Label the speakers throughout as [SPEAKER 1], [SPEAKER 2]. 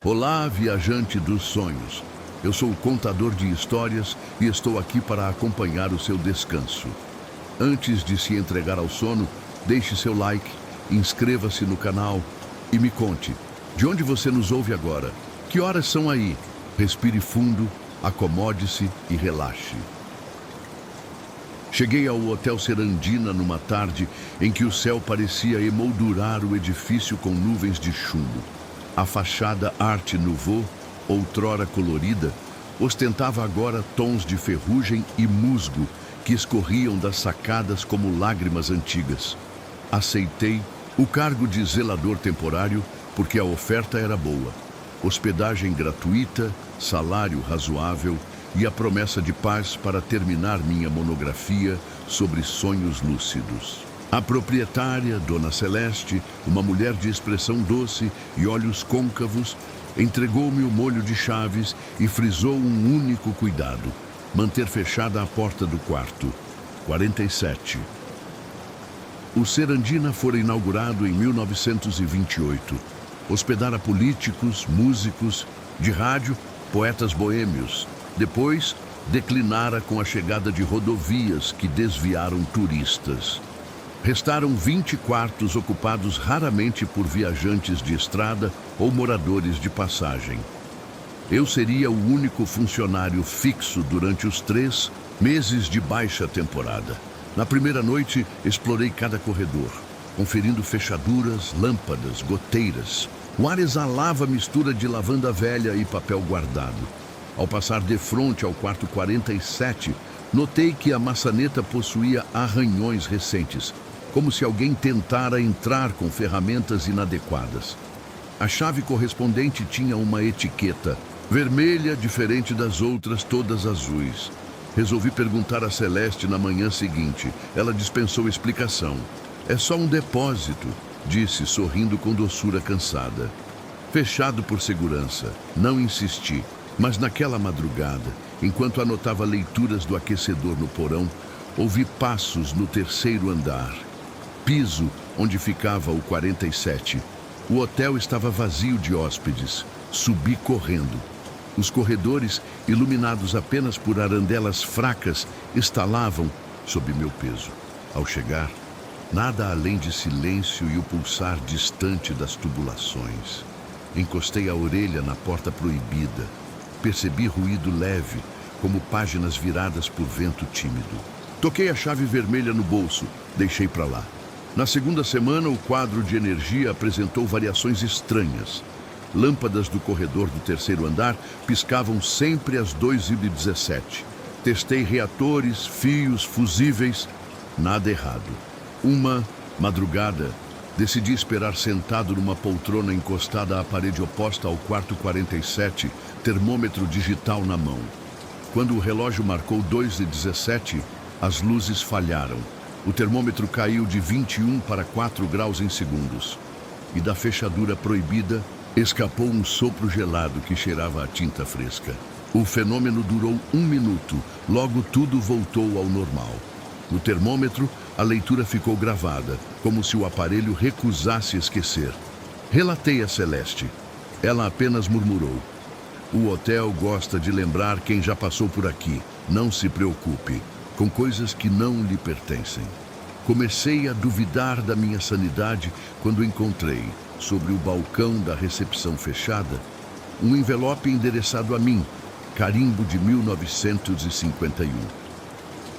[SPEAKER 1] Olá, viajante dos sonhos. Eu sou o contador de histórias e estou aqui para acompanhar o seu descanso. Antes de se entregar ao sono, deixe seu like, inscreva-se no canal e me conte, de onde você nos ouve agora? Que horas são aí? Respire fundo, acomode-se e relaxe. Cheguei ao Hotel Serandina numa tarde em que o céu parecia emoldurar o edifício com nuvens de chumbo. A fachada Art Nouveau, outrora colorida, ostentava agora tons de ferrugem e musgo que escorriam das sacadas como lágrimas antigas. Aceitei o cargo de zelador temporário porque a oferta era boa. Hospedagem gratuita, salário razoável e a promessa de paz para terminar minha monografia sobre sonhos lúcidos. A proprietária, Dona Celeste, uma mulher de expressão doce e olhos côncavos, entregou-me o molho de chaves e frisou um único cuidado: manter fechada a porta do quarto. 47. O Serandina fora inaugurado em 1928. Hospedara políticos, músicos, de rádio, poetas boêmios. Depois, declinara com a chegada de rodovias que desviaram turistas. Restaram 20 quartos ocupados raramente por viajantes de estrada ou moradores de passagem. Eu seria o único funcionário fixo durante os 3 meses de baixa temporada. Na primeira noite, explorei cada corredor, conferindo fechaduras, lâmpadas, goteiras. O ar exalava mistura de lavanda velha e papel guardado. Ao passar de frente ao quarto 47, notei que a maçaneta possuía arranhões recentes, como se alguém tentara entrar com ferramentas inadequadas. A chave correspondente tinha uma etiqueta vermelha, diferente das outras, todas azuis. Resolvi perguntar a Celeste na manhã seguinte. Ela dispensou explicação. É só um depósito, disse, sorrindo com doçura cansada. Fechado por segurança. Não insisti, mas naquela madrugada, enquanto anotava leituras do aquecedor no porão, ouvi passos no 3º andar. Piso onde ficava o 47. O hotel estava vazio de hóspedes. Subi correndo. Os corredores, iluminados apenas por arandelas fracas, estalavam sob meu peso. Ao chegar, nada além de silêncio e o pulsar distante das tubulações. Encostei a orelha na porta proibida. Percebi ruído leve, como páginas viradas por vento tímido. Toquei a chave vermelha no bolso, deixei para lá. Na segunda semana, o quadro de energia apresentou variações estranhas. Lâmpadas do corredor do 3º andar piscavam sempre às 2h17. Testei reatores, fios, fusíveis. Nada errado. Uma madrugada, decidi esperar sentado numa poltrona encostada à parede oposta ao quarto 47, termômetro digital na mão. Quando o relógio marcou 2h17, as luzes falharam. O termômetro caiu de 21 para 4 graus em segundos. E da fechadura proibida, escapou um sopro gelado que cheirava a tinta fresca. O fenômeno durou 1 minuto, logo tudo voltou ao normal. No termômetro, a leitura ficou gravada, como se o aparelho recusasse esquecer. Relatei a Celeste. Ela apenas murmurou: "O hotel gosta de lembrar quem já passou por aqui. Não se preocupe com coisas que não lhe pertencem." Comecei a duvidar da minha sanidade quando encontrei, sobre o balcão da recepção fechada, um envelope endereçado a mim, carimbo de 1951.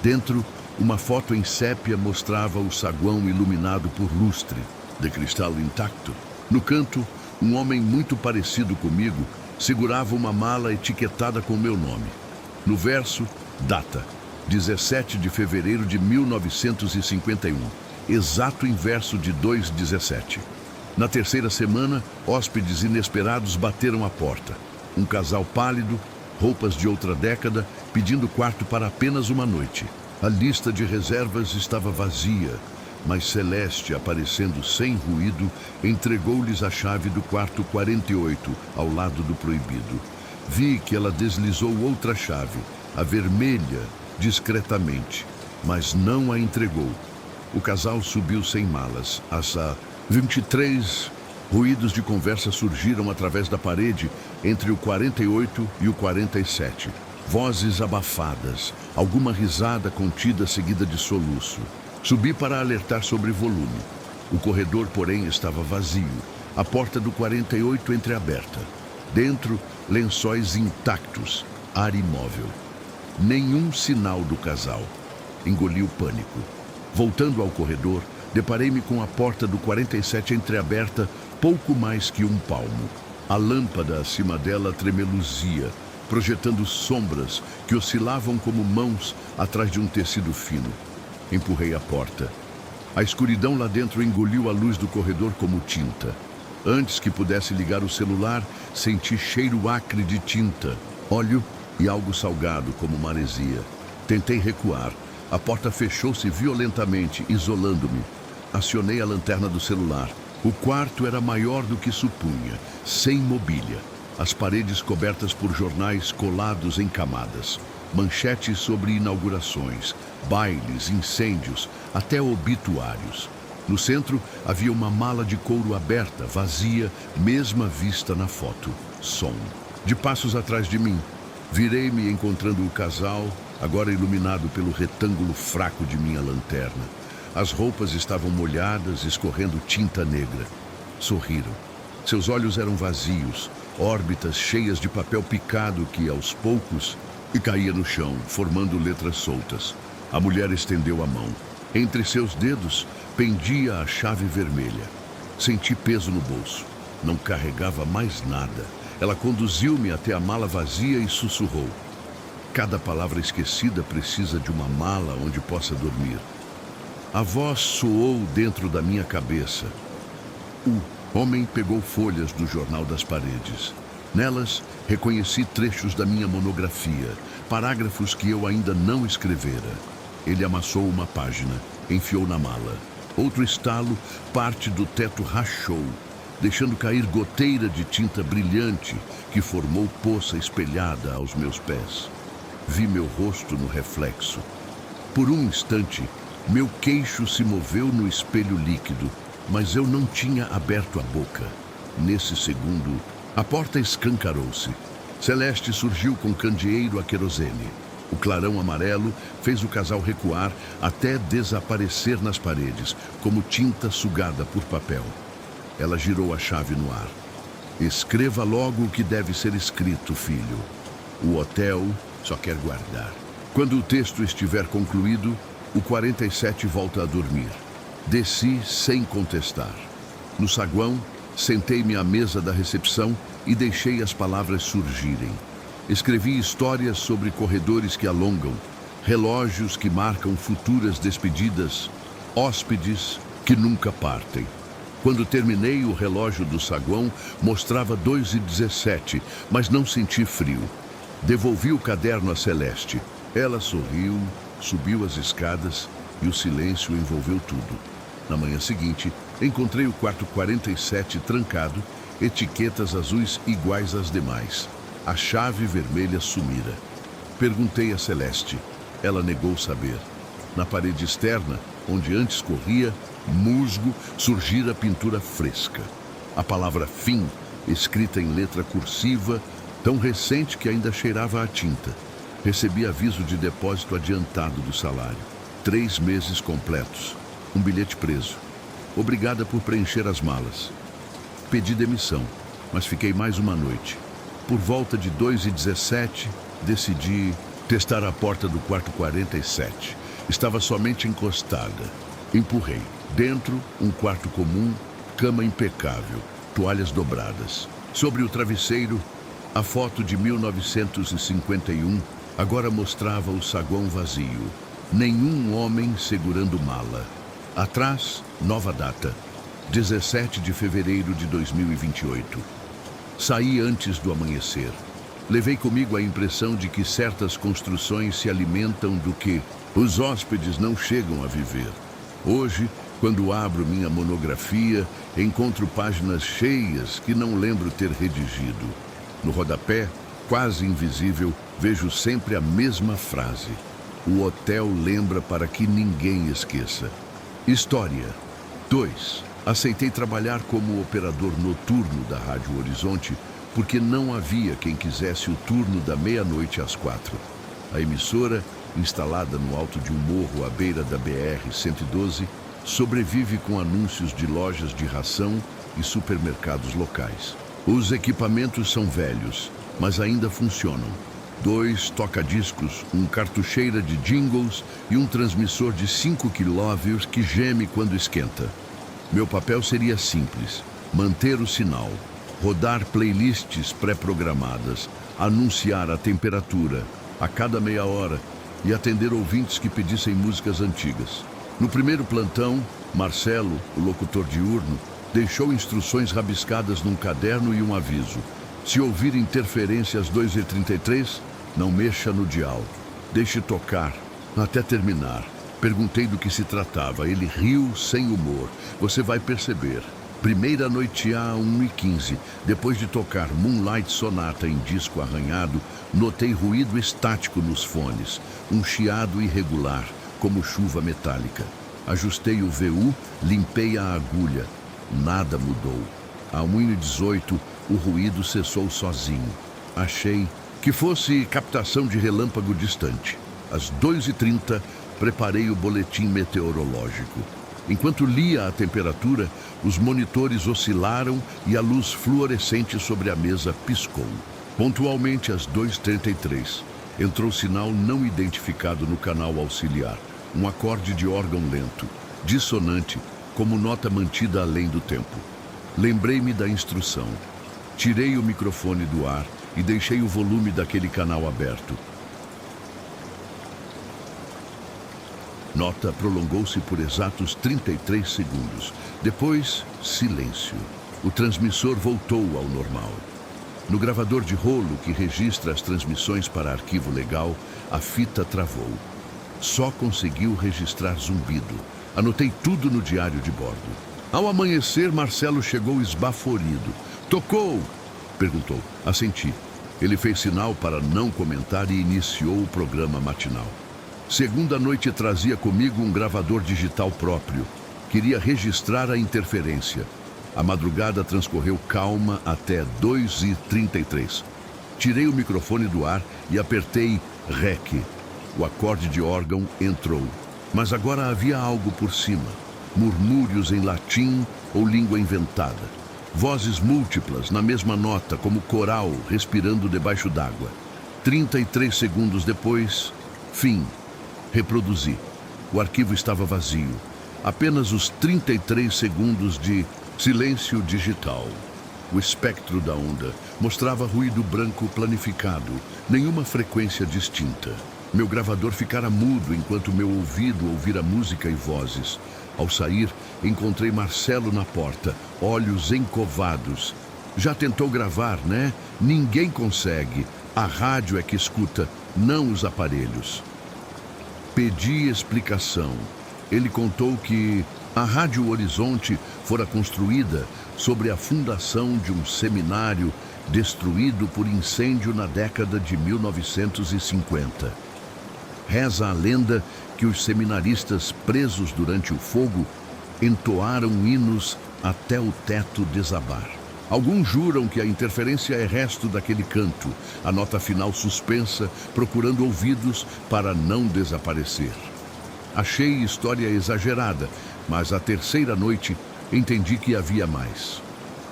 [SPEAKER 1] Dentro, uma foto em sépia mostrava o saguão iluminado por lustre, de cristal intacto. No canto, um homem muito parecido comigo segurava uma mala etiquetada com meu nome. No verso, data: 17 de fevereiro de 1951, exato inverso de 2:17. Na terceira semana, hóspedes inesperados bateram à porta. Um casal pálido, roupas de outra década, pedindo quarto para apenas uma noite. A lista de reservas estava vazia, mas Celeste, aparecendo sem ruído, entregou-lhes a chave do quarto 48, ao lado do proibido. Vi que ela deslizou outra chave, a vermelha, discretamente, mas não a entregou. O casal subiu sem malas. Às 23 Ruídos de conversa surgiram através da parede entre o 48 e o 47. Vozes abafadas, alguma risada contida seguida de soluço. Subi para alertar sobre volume. O corredor, porém, estava vazio. A porta do 48 entreaberta. Dentro, lençóis intactos, ar imóvel. Nenhum sinal do casal. Engoli o pânico. Voltando ao corredor, deparei-me com a porta do 47 entreaberta, pouco mais que um palmo. A lâmpada acima dela tremeluzia, projetando sombras que oscilavam como mãos atrás de um tecido fino. Empurrei a porta. A escuridão lá dentro engoliu a luz do corredor como tinta. Antes que pudesse ligar o celular, senti cheiro acre de tinta, óleo e algo salgado como maresia. Tentei recuar. A porta fechou-se violentamente, isolando-me. Acionei a lanterna do celular. O quarto era maior do que supunha, sem mobília. As paredes cobertas por jornais colados em camadas. Manchetes sobre inaugurações, bailes, incêndios, até obituários. No centro havia uma mala de couro aberta, vazia, mesma vista na foto. Som. De passos atrás de mim, virei-me encontrando o casal, agora iluminado pelo retângulo fraco de minha lanterna. As roupas estavam molhadas, escorrendo tinta negra. Sorriram. Seus olhos eram vazios, órbitas cheias de papel picado que, aos poucos, caía no chão, formando letras soltas. A mulher estendeu a mão. Entre seus dedos pendia a chave vermelha. Senti peso no bolso. Não carregava mais nada. Ela conduziu-me até a mala vazia e sussurrou: cada palavra esquecida precisa de uma mala onde possa dormir. A voz soou dentro da minha cabeça. O homem pegou folhas do jornal das paredes. Nelas, reconheci trechos da minha monografia, parágrafos que eu ainda não escrevera. Ele amassou uma página, enfiou na mala. Outro estalo, parte do teto rachou, deixando cair goteira de tinta brilhante que formou poça espelhada aos meus pés. Vi meu rosto no reflexo. Por um instante, meu queixo se moveu no espelho líquido, mas eu não tinha aberto a boca. Nesse segundo, a porta escancarou-se. Celeste surgiu com candeeiro a querosene. O clarão amarelo fez o casal recuar até desaparecer nas paredes, como tinta sugada por papel. Ela girou a chave no ar. Escreva logo o que deve ser escrito, filho. O hotel só quer guardar. Quando o texto estiver concluído, o 47 volta a dormir. Desci sem contestar. No saguão, sentei-me à mesa da recepção e deixei as palavras surgirem. Escrevi histórias sobre corredores que alongam, relógios que marcam futuras despedidas, hóspedes que nunca partem. Quando terminei, o relógio do saguão mostrava 2h17, mas não senti frio. Devolvi o caderno a Celeste. Ela sorriu, subiu as escadas e o silêncio envolveu tudo. Na manhã seguinte, encontrei o quarto 47 trancado, etiquetas azuis iguais às demais. A chave vermelha sumira. Perguntei a Celeste. Ela negou saber. Na parede externa, onde antes corria musgo, surgira pintura fresca. A palavra fim, escrita em letra cursiva, tão recente que ainda cheirava a tinta. Recebi aviso de depósito adiantado do salário. 3 meses completos. Um bilhete preso. Obrigada por preencher as malas. Pedi demissão, mas fiquei mais uma noite. Por volta de 2h17, decidi testar a porta do quarto 47. Estava somente encostada. Empurrei. Dentro, um quarto comum, cama impecável, toalhas dobradas. Sobre o travesseiro, a foto de 1951 agora mostrava o saguão vazio. Nenhum homem segurando mala. Atrás, nova data, 17 de fevereiro de 2028. Saí antes do amanhecer. Levei comigo a impressão de que certas construções se alimentam do que os hóspedes não chegam a viver. Hoje, quando abro minha monografia, encontro páginas cheias que não lembro ter redigido. No rodapé, quase invisível, vejo sempre a mesma frase. O hotel lembra para que ninguém esqueça. História 2. Aceitei trabalhar como operador noturno da Rádio Horizonte porque não havia quem quisesse o turno da meia-noite às 4. A emissora, instalada no alto de um morro à beira da BR-112, sobrevive com anúncios de lojas de ração e supermercados locais. Os equipamentos são velhos, mas ainda funcionam. 2 toca-discos, um cartucheira de jingles e um transmissor de 5 kV que geme quando esquenta. Meu papel seria simples: manter o sinal, rodar playlists pré-programadas, anunciar a temperatura a cada meia hora e atender ouvintes que pedissem músicas antigas. No primeiro plantão, Marcelo, o locutor diurno, deixou instruções rabiscadas num caderno e um aviso: se ouvir interferência às 2h33, não mexa no dial. Deixe tocar até terminar. Perguntei do que se tratava. Ele riu sem humor. Você vai perceber. Primeira noite a 1h15. Depois de tocar Moonlight Sonata em disco arranhado, notei ruído estático nos fones. Um chiado irregular, como chuva metálica. Ajustei o VU, limpei a agulha. Nada mudou. A 1h18, o ruído cessou sozinho. Achei que fosse captação de relâmpago distante. Às 2h30, preparei o boletim meteorológico. Enquanto lia a temperatura, os monitores oscilaram e a luz fluorescente sobre a mesa piscou. Pontualmente às 2h33, entrou sinal não identificado no canal auxiliar. Um acorde de órgão lento, dissonante, como nota mantida além do tempo. Lembrei-me da instrução. Tirei o microfone do ar e deixei o volume daquele canal aberto. Nota prolongou-se por exatos 33 segundos. Depois, silêncio. O transmissor voltou ao normal. No gravador de rolo que registra as transmissões para arquivo legal, a fita travou. Só conseguiu registrar zumbido. Anotei tudo no diário de bordo. Ao amanhecer, Marcelo chegou esbaforido. "Tocou?" perguntou. Assenti. Ele fez sinal para não comentar e iniciou o programa matinal. Segunda noite trazia comigo um gravador digital próprio. Queria registrar a interferência. A madrugada transcorreu calma até 2h33. Tirei o microfone do ar e apertei REC. O acorde de órgão entrou. Mas agora havia algo por cima. Murmúrios em latim ou língua inventada. Vozes múltiplas na mesma nota, como coral respirando debaixo d'água. 33 segundos depois, fim. Reproduzi. O arquivo estava vazio. Apenas os 33 segundos de silêncio digital. O espectro da onda mostrava ruído branco planificado, nenhuma frequência distinta. Meu gravador ficara mudo enquanto meu ouvido ouvira música e vozes. Ao sair, encontrei Marcelo na porta, olhos encovados. Já tentou gravar, né? Ninguém consegue. A rádio é que escuta, não os aparelhos. Pedi explicação. Ele contou que a Rádio Horizonte fora construída sobre a fundação de um seminário destruído por incêndio na década de 1950. Reza a lenda que os seminaristas presos durante o fogo entoaram hinos até o teto desabar. Alguns juram que a interferência é resto daquele canto, a nota final suspensa, procurando ouvidos para não desaparecer. Achei história exagerada, mas à terceira noite entendi que havia mais.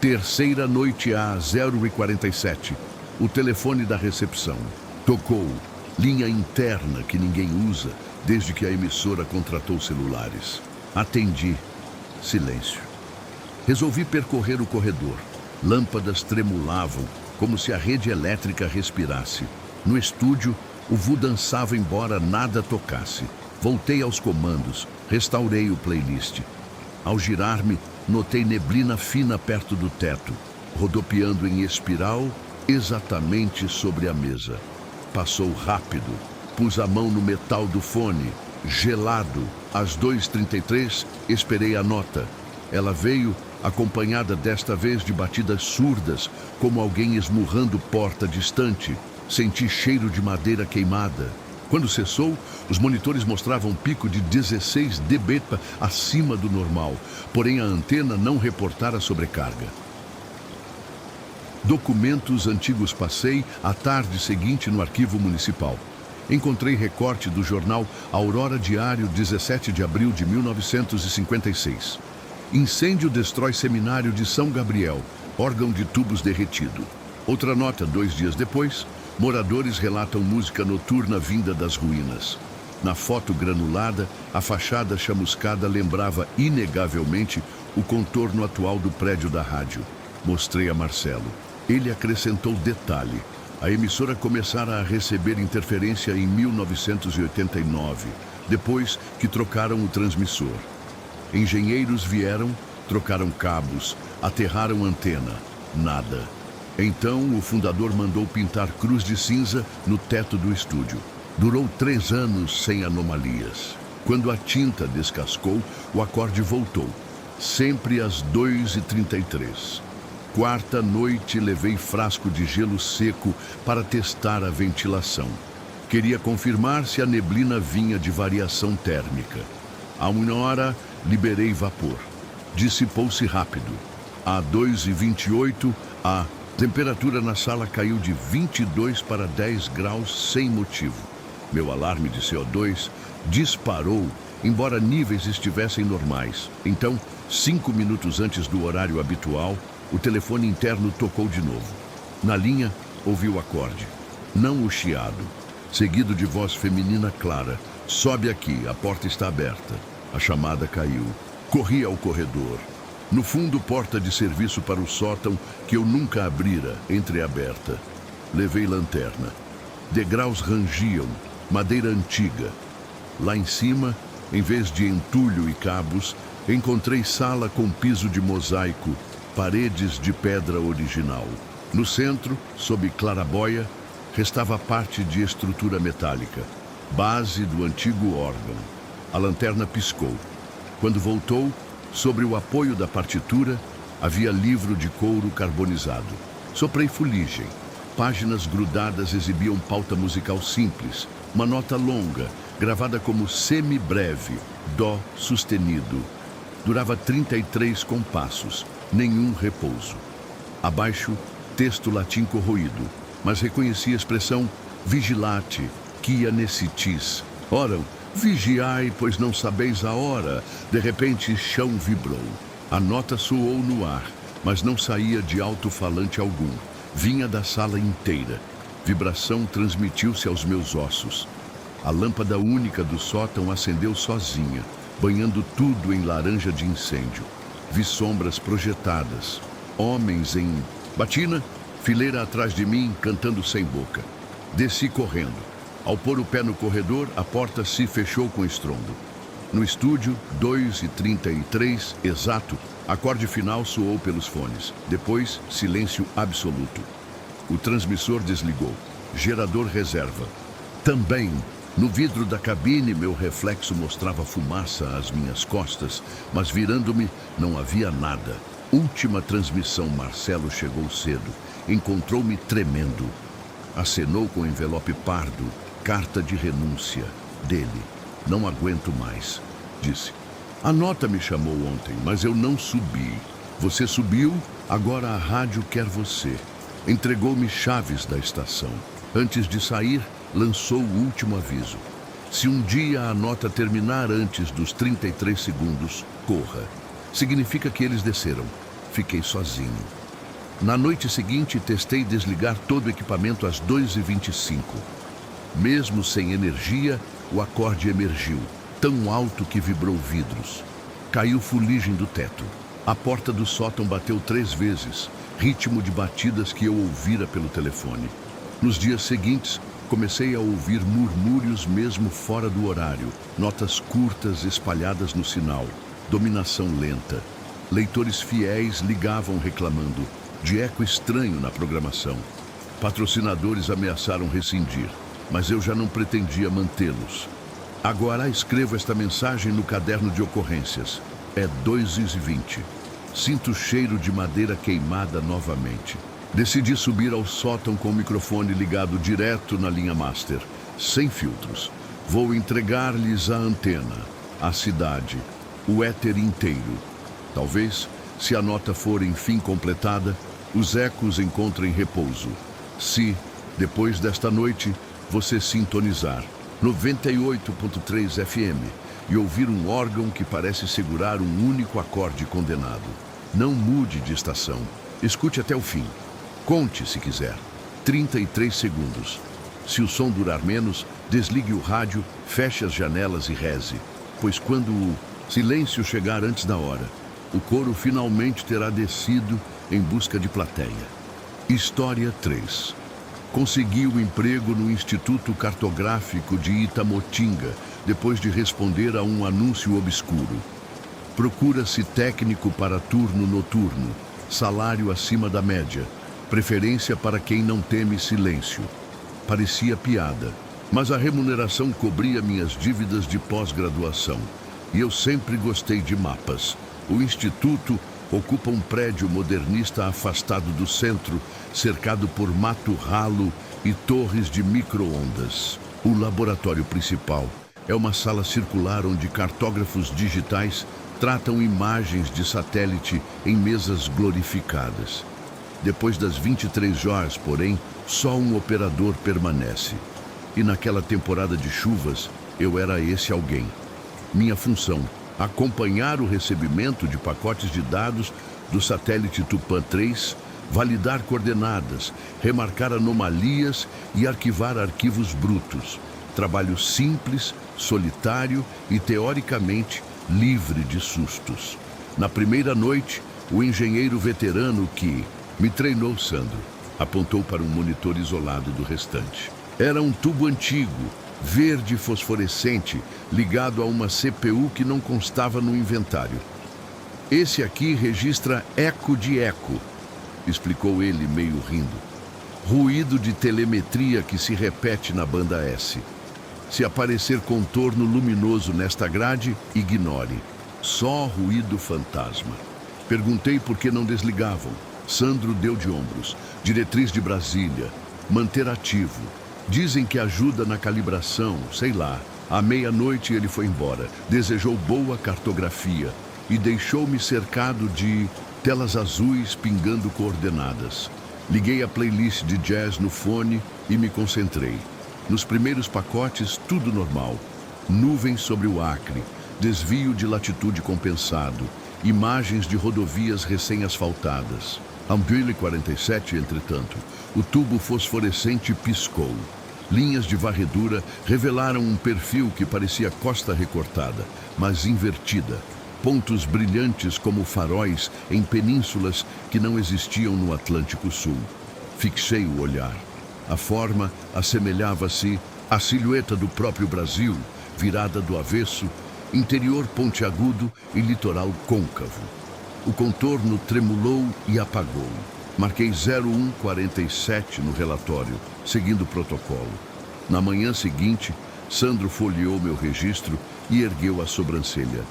[SPEAKER 1] Terceira noite a 0h47, o telefone da recepção. Tocou, linha interna que ninguém usa desde que a emissora contratou celulares. Atendi, silêncio. Resolvi percorrer o corredor. Lâmpadas tremulavam, como se a rede elétrica respirasse. No estúdio, o VU dançava embora nada tocasse. Voltei aos comandos, restaurei o playlist. Ao girar-me, notei neblina fina perto do teto, rodopiando em espiral exatamente sobre a mesa. Passou rápido. Pus a mão no metal do fone, gelado. Às 2h33, esperei a nota. Ela veio, acompanhada desta vez de batidas surdas, como alguém esmurrando porta distante. Senti cheiro de madeira queimada. Quando cessou, os monitores mostravam um pico de 16 dB acima do normal, porém a antena não reportara sobrecarga. Documentos antigos passei a tarde seguinte no arquivo municipal. Encontrei recorte do jornal Aurora Diário, 17 de abril de 1956. Incêndio destrói seminário de São Gabriel, órgão de tubos derretido. Outra nota, 2 dias depois, moradores relatam música noturna vinda das ruínas. Na foto granulada, a fachada chamuscada lembrava inegavelmente o contorno atual do prédio da rádio. Mostrei a Marcelo. Ele acrescentou detalhe. A emissora começara a receber interferência em 1989, depois que trocaram o transmissor. Engenheiros vieram, trocaram cabos, aterraram antena. Nada. Então, o fundador mandou pintar cruz de cinza no teto do estúdio. Durou 3 anos sem anomalias. Quando a tinta descascou, o acorde voltou. Sempre às 2h33. Quarta noite, levei frasco de gelo seco para testar a ventilação. Queria confirmar se a neblina vinha de variação térmica. A 1h, liberei vapor. Dissipou-se rápido. A 2h28, a temperatura na sala caiu de 22 para 10 graus sem motivo. Meu alarme de CO2 disparou, embora níveis estivessem normais. Então, 5 minutos antes do horário habitual, o telefone interno tocou de novo. Na linha, ouvi o acorde. Não o chiado. Seguido de voz feminina clara. Sobe aqui, a porta está aberta. A chamada caiu. Corri ao corredor. No fundo, porta de serviço para o sótão que eu nunca abrira, entreaberta. Levei lanterna. Degraus rangiam, madeira antiga. Lá em cima, em vez de entulho e cabos, encontrei sala com piso de mosaico, paredes de pedra original. No centro, sob clarabóia, restava parte de estrutura metálica, base do antigo órgão. A lanterna piscou. Quando voltou, sobre o apoio da partitura, havia livro de couro carbonizado. Soprei fuligem. Páginas grudadas exibiam pauta musical simples, uma nota longa, gravada como semi-breve, dó sustenido. Durava 33 compassos, nenhum repouso. Abaixo, texto latim corroído, mas reconheci a expressão vigilate, quia necitis. Ora, vigiai, pois não sabeis a hora. De repente, chão vibrou. A nota soou no ar, mas não saía de alto-falante algum. Vinha da sala inteira. Vibração transmitiu-se aos meus ossos. A lâmpada única do sótão acendeu sozinha, banhando tudo em laranja de incêndio. Vi sombras projetadas, homens em batina, fileira atrás de mim, cantando sem boca. Desci correndo. Ao pôr o pé no corredor, a porta se fechou com estrondo. No estúdio, 2h33, exato, acorde final soou pelos fones. Depois, silêncio absoluto. O transmissor desligou. Gerador reserva. Também, no vidro da cabine, meu reflexo mostrava fumaça às minhas costas, mas virando-me, não havia nada. Última transmissão, Marcelo chegou cedo. Encontrou-me tremendo. Acenou com envelope pardo, carta de renúncia. Dele. Não aguento mais, disse. A nota me chamou ontem, mas eu não subi. Você subiu, agora a rádio quer você. Entregou-me chaves da estação. Antes de sair, lançou o último aviso. Se um dia a nota terminar antes dos 33 segundos, corra. Significa que eles desceram. Fiquei sozinho. Na noite seguinte, testei desligar todo o equipamento às 2h25. Mesmo sem energia, o acorde emergiu, tão alto que vibrou vidros. Caiu fuligem do teto. A porta do sótão bateu 3 vezes, ritmo de batidas que eu ouvira pelo telefone. Nos dias seguintes, comecei a ouvir murmúrios mesmo fora do horário, notas curtas espalhadas no sinal, dominação lenta. Leitores fiéis ligavam reclamando, de eco estranho na programação. Patrocinadores ameaçaram rescindir, mas eu já não pretendia mantê-los. Agora escrevo esta mensagem no caderno de ocorrências. É 2h20. Sinto o cheiro de madeira queimada novamente. Decidi subir ao sótão com o microfone ligado direto na linha master, sem filtros. Vou entregar-lhes a antena, a cidade, o éter inteiro. Talvez, se a nota for enfim completada, os ecos encontrem repouso. Se, depois desta noite, você sintonizar 98.3 FM e ouvir um órgão que parece segurar um único acorde condenado, não mude de estação. Escute até o fim. Conte, se quiser. 33 segundos. Se o som durar menos, desligue o rádio, feche as janelas e reze. Pois quando o silêncio chegar antes da hora, o coro finalmente terá descido em busca de plateia. História 3. Consegui o emprego no Instituto Cartográfico de Itamotinga, depois de responder a um anúncio obscuro. Procura-se técnico para turno noturno, salário acima da média, preferência para quem não teme silêncio. Parecia piada, mas a remuneração cobria minhas dívidas de pós-graduação. E eu sempre gostei de mapas. O Instituto ocupa um prédio modernista afastado do centro, cercado por mato ralo e torres de micro-ondas. O laboratório principal é uma sala circular onde cartógrafos digitais tratam imagens de satélite em mesas glorificadas. Depois das 23 horas, porém, só um operador permanece. E naquela temporada de chuvas, eu era esse alguém. Minha função, acompanhar o recebimento de pacotes de dados do satélite Tupã 3, validar coordenadas, remarcar anomalias e arquivar arquivos brutos. Trabalho simples, solitário e, teoricamente, livre de sustos. Na primeira noite, o engenheiro veterano que me treinou, Sandro, apontou para um monitor isolado do restante. Era um tubo antigo, verde fosforescente, ligado a uma CPU que não constava no inventário. Esse aqui registra eco de eco, explicou ele meio rindo. Ruído de telemetria que se repete na banda S. Se aparecer contorno luminoso nesta grade, ignore. Só ruído fantasma. Perguntei por que não desligavam. Sandro deu de ombros. Diretriz de Brasília. Manter ativo. Dizem que ajuda na calibração, sei lá. À meia-noite ele foi embora. Desejou boa cartografia e deixou-me cercado de telas azuis pingando coordenadas. Liguei a playlist de jazz no fone e me concentrei. Nos primeiros pacotes, tudo normal. Nuvens sobre o Acre, desvio de latitude compensado, imagens de rodovias recém-asfaltadas. A 1h47, entretanto, o tubo fosforescente piscou. Linhas de varredura revelaram um perfil que parecia costa recortada, mas invertida. Pontos brilhantes como faróis em penínsulas que não existiam no Atlântico Sul. Fixei o olhar. A forma assemelhava-se à silhueta do próprio Brasil, virada do avesso, interior pontiagudo e litoral côncavo. O contorno tremulou e apagou. Marquei 0147 no relatório, seguindo o protocolo. Na manhã seguinte, Sandro folheou meu registro e ergueu a sobrancelha.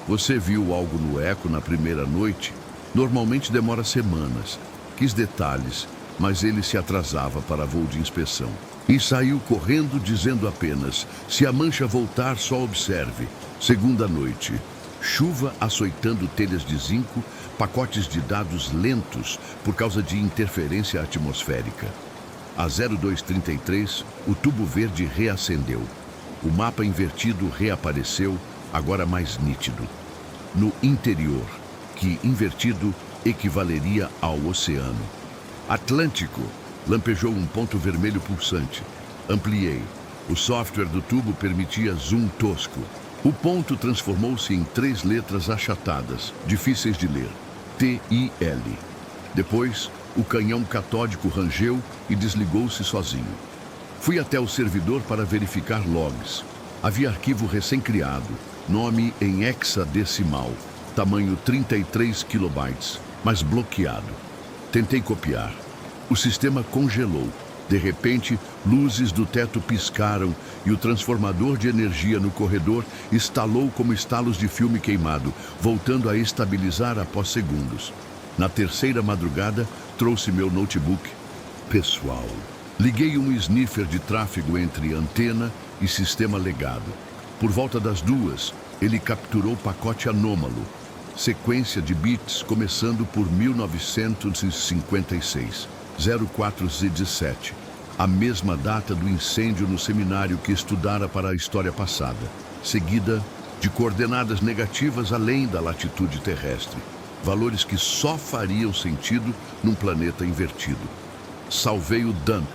[SPEAKER 1] Você viu algo no eco na primeira noite? Normalmente demora semanas. Quis detalhes, mas ele se atrasava para voo de inspeção. E saiu correndo dizendo apenas, se a mancha voltar, só observe. Segunda noite. Chuva açoitando telhas de zinco, pacotes de dados lentos por causa de interferência atmosférica. A 0233, o tubo verde reacendeu. O mapa invertido reapareceu, agora mais nítido. No interior, que invertido equivaleria ao oceano. Atlântico, lampejou um ponto vermelho pulsante. Ampliei. O software do tubo permitia zoom tosco. O ponto transformou-se em 3 letras achatadas, difíceis de ler. T-I-L. Depois, o canhão catódico rangeu e desligou-se sozinho. Fui até o servidor para verificar logs. Havia arquivo recém-criado, nome em hexadecimal, tamanho 33 kilobytes, mas bloqueado. Tentei copiar. O sistema congelou. De repente, luzes do teto piscaram e o transformador de energia no corredor estalou como estalos de filme queimado, voltando a estabilizar após segundos. Na terceira madrugada, trouxe meu notebook pessoal. Liguei um sniffer de tráfego entre antena e sistema legado. Por volta das 2, ele capturou pacote anômalo, sequência de bits começando por 1956, 0417, a mesma data do incêndio no seminário que estudara para a história passada, seguida de coordenadas negativas além da latitude terrestre, valores que só fariam sentido num planeta invertido. Salvei o dump.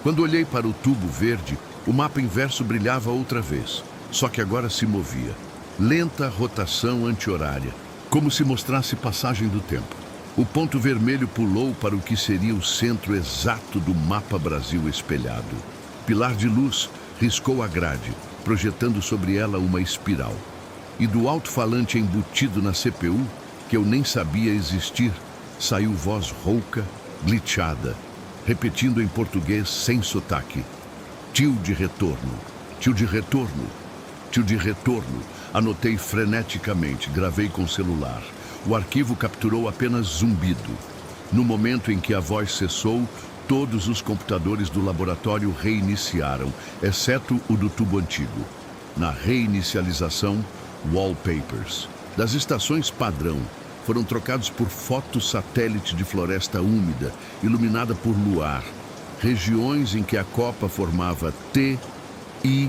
[SPEAKER 1] Quando olhei para o tubo verde, o mapa inverso brilhava outra vez, só que agora se movia. Lenta rotação anti-horária, como se mostrasse passagem do tempo. O ponto vermelho pulou para o que seria o centro exato do mapa Brasil espelhado. Pilar de luz riscou a grade, projetando sobre ela uma espiral. E do alto-falante embutido na CPU, que eu nem sabia existir, saiu voz rouca, glitchada, repetindo em português sem sotaque. Tio de retorno, tio de retorno, tio de retorno. Anotei freneticamente, gravei com celular. O arquivo capturou apenas zumbido. No momento em que a voz cessou, todos os computadores do laboratório reiniciaram, exceto o do tubo antigo. Na reinicialização, wallpapers das estações padrão foram trocados por fotos satélite de floresta úmida, iluminada por luar, regiões em que a copa formava T, I,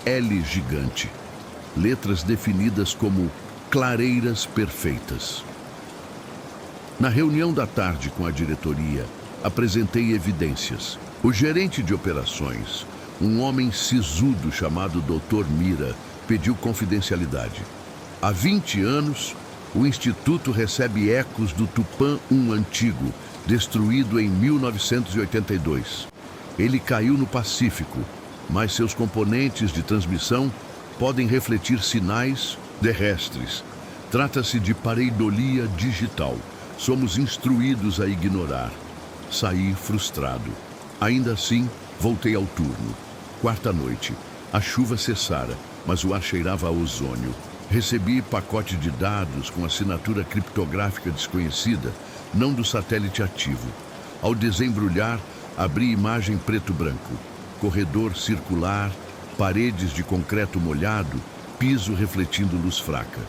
[SPEAKER 1] L gigante. Letras definidas como clareiras perfeitas. Na reunião da tarde com a diretoria, apresentei evidências. O gerente de operações, um homem sisudo chamado Dr. Mira, pediu confidencialidade. Há 20 anos, o Instituto recebe ecos do Tupã 1 antigo, destruído em 1982. Ele caiu no Pacífico, mas seus componentes de transmissão podem refletir sinais terrestres. Trata-se de pareidolia digital. Somos instruídos a ignorar. Saí frustrado. Ainda assim, voltei ao turno. Quarta noite. A chuva cessara, mas o ar cheirava a ozônio. Recebi pacote de dados com assinatura criptográfica desconhecida, não do satélite ativo. Ao desembrulhar, abri imagem preto-branco. Corredor circular, paredes de concreto molhado, piso refletindo luz fraca.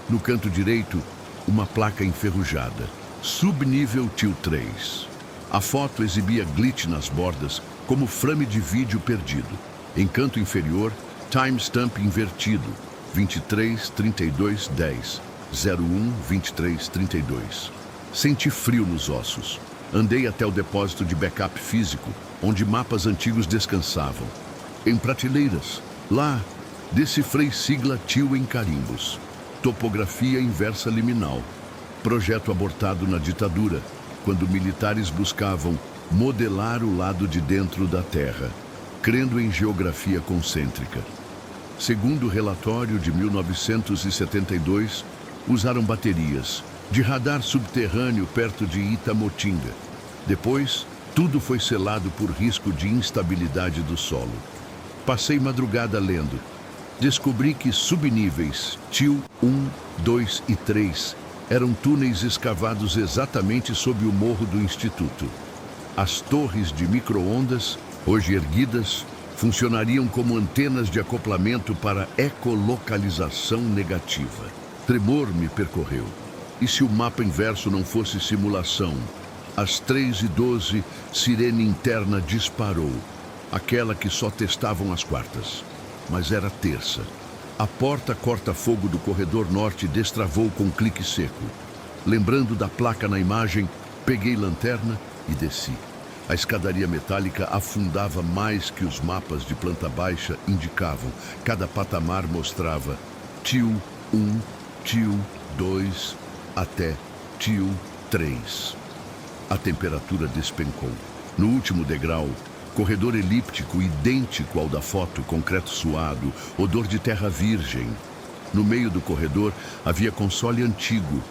[SPEAKER 1] No canto direito, uma placa enferrujada. Subnível TIL 3. A foto exibia glitch nas bordas, como frame de vídeo perdido. Em canto inferior, timestamp invertido. 23:32:10, 01:23:32. Senti frio nos ossos. Andei até o depósito de backup físico, onde mapas antigos descansavam. Em prateleiras, lá, decifrei sigla TIL em carimbos. Topografia inversa liminal. Projeto abortado na ditadura, quando militares buscavam modelar o lado de dentro da Terra, crendo em geografia concêntrica. Segundo o relatório de 1972, usaram baterias de radar subterrâneo perto de Itamotinga. Depois, tudo foi selado por risco de instabilidade do solo. Passei madrugada lendo. Descobri que subníveis TIL 1, 2 e 3 eram túneis escavados exatamente sob o morro do Instituto. As torres de micro-ondas, hoje erguidas, funcionariam como antenas de acoplamento para ecolocalização negativa. Tremor me percorreu. E se o mapa inverso não fosse simulação? Às 3:12, sirene interna disparou, aquela que só testavam às quartas. Mas era terça. A porta corta-fogo do corredor norte destravou com um clique seco. Lembrando da placa na imagem, peguei lanterna e desci. A escadaria metálica afundava mais que os mapas de planta baixa indicavam. Cada patamar mostrava TIL 1, TIL 2, até TIL 3. A temperatura despencou. No último degrau, corredor elíptico idêntico ao da foto, concreto suado, odor de terra virgem. No meio do corredor havia console antigo,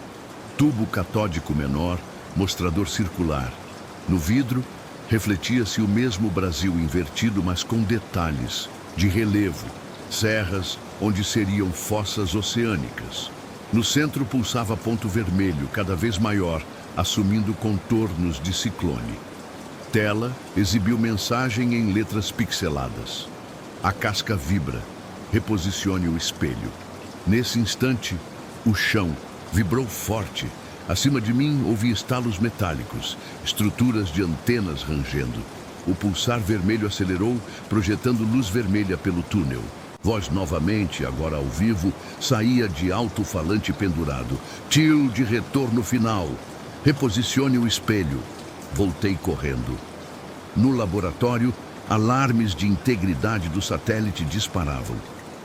[SPEAKER 1] tubo catódico menor, mostrador circular. No vidro, refletia-se o mesmo Brasil invertido, mas com detalhes, de relevo, serras onde seriam fossas oceânicas. No centro pulsava ponto vermelho, cada vez maior, assumindo contornos de ciclone. Tela exibiu mensagem em letras pixeladas. A casca vibra. Reposicione o espelho. Nesse instante, o chão vibrou forte. Acima de mim, ouvi estalos metálicos, estruturas de antenas rangendo. O pulsar vermelho acelerou, projetando luz vermelha pelo túnel. Voz novamente, agora ao vivo, saía de alto-falante pendurado. Tio de retorno final. Reposicione o espelho. Voltei correndo. No laboratório, alarmes de integridade do satélite disparavam.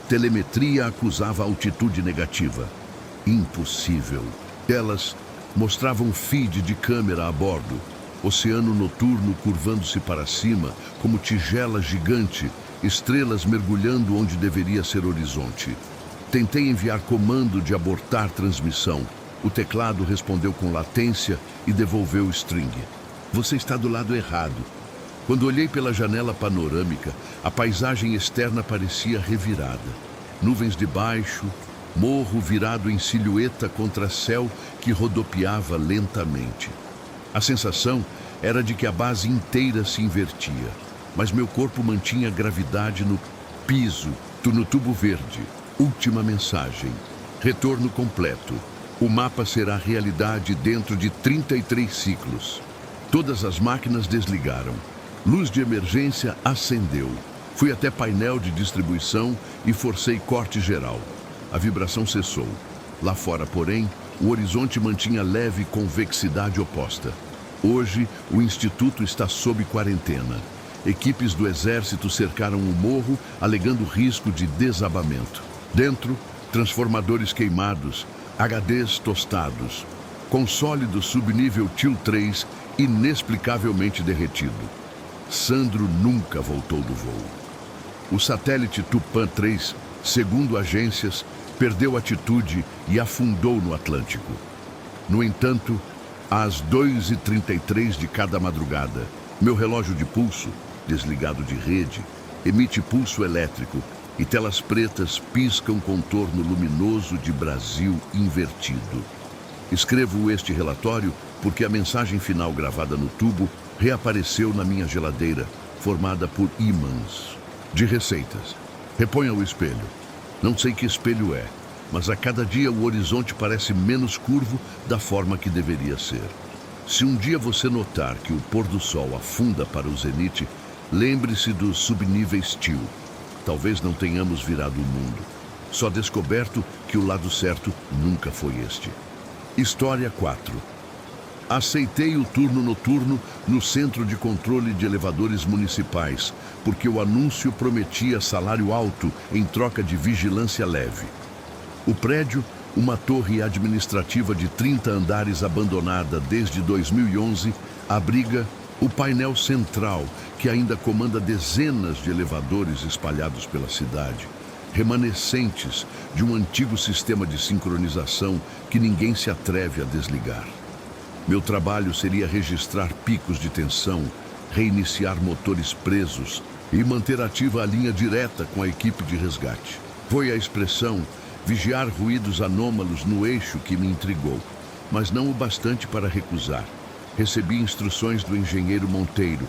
[SPEAKER 1] Telemetria acusava altitude negativa. Impossível. Telas mostravam feed de câmera a bordo. Oceano noturno curvando-se para cima, como tigela gigante, estrelas mergulhando onde deveria ser horizonte. Tentei enviar comando de abortar transmissão. O teclado respondeu com latência e devolveu o string. Você está do lado errado. Quando olhei pela janela panorâmica, a paisagem externa parecia revirada. Nuvens de baixo, morro virado em silhueta contra céu que rodopiava lentamente. A sensação era de que a base inteira se invertia, mas meu corpo mantinha gravidade no piso, no tubo verde. Última mensagem. Retorno completo. O mapa será realidade dentro de 33 ciclos. Todas as máquinas desligaram. Luz de emergência acendeu. Fui até painel de distribuição e forcei corte geral. A vibração cessou. Lá fora, porém, o horizonte mantinha leve convexidade oposta. Hoje, o Instituto está sob quarentena. Equipes do Exército cercaram o morro, alegando risco de desabamento. Dentro, transformadores queimados, HDs tostados, console do subnível TIL 3 inexplicavelmente derretido. Sandro nunca voltou do voo. O satélite Tupã 3, segundo agências, perdeu atitude e afundou no Atlântico. No entanto, às 2h33 de cada madrugada, meu relógio de pulso, desligado de rede, emite pulso elétrico e telas pretas piscam contorno luminoso de Brasil invertido. Escrevo este relatório porque a mensagem final gravada no tubo reapareceu na minha geladeira, formada por ímãs de receitas. Reponha o espelho. Não sei que espelho é, mas a cada dia o horizonte parece menos curvo da forma que deveria ser. Se um dia você notar que o pôr do sol afunda para o zenite, lembre-se dos subníveis TIL. Talvez não tenhamos virado o mundo. Só descoberto que o lado certo nunca foi este. História 4. Aceitei o turno noturno no Centro de Controle de Elevadores Municipais, porque o anúncio prometia salário alto em troca de vigilância leve. O prédio, uma torre administrativa de 30 andares abandonada desde 2011, abriga o painel central, que ainda comanda dezenas de elevadores espalhados pela cidade, remanescentes de um antigo sistema de sincronização que ninguém se atreve a desligar. Meu trabalho seria registrar picos de tensão, reiniciar motores presos e manter ativa a linha direta com a equipe de resgate. Foi a expressão vigiar ruídos anômalos no eixo que me intrigou, mas não o bastante para recusar. Recebi instruções do engenheiro Monteiro,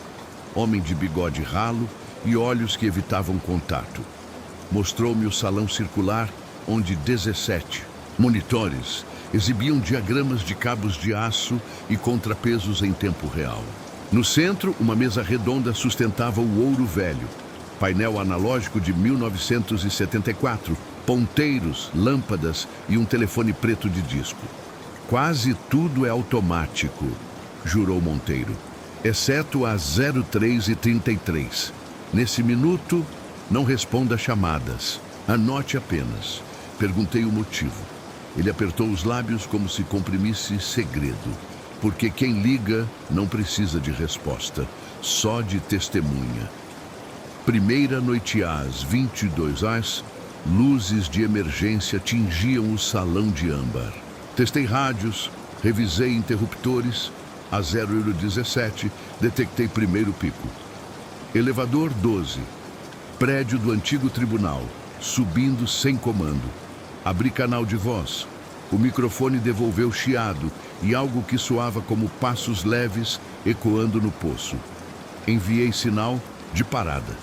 [SPEAKER 1] homem de bigode ralo e olhos que evitavam contato. Mostrou-me o salão circular, onde 17 monitores exibiam diagramas de cabos de aço e contrapesos em tempo real. No centro, uma mesa redonda sustentava o ouro velho, painel analógico de 1974, ponteiros, lâmpadas e um telefone preto de disco. Quase tudo é automático, jurou Monteiro, exceto às 03h33. Nesse minuto, não responda chamadas. Anote apenas. Perguntei o motivo. Ele apertou os lábios como se comprimisse segredo. Porque quem liga não precisa de resposta, só de testemunha. Primeira noite às 22h, luzes de emergência tingiam o salão de âmbar. Testei rádios, revisei interruptores. Às 0h17, detectei primeiro pico. Elevador 12. Prédio do antigo tribunal, subindo sem comando. Abri canal de voz. O microfone devolveu chiado e algo que soava como passos leves ecoando no poço. Enviei sinal de parada.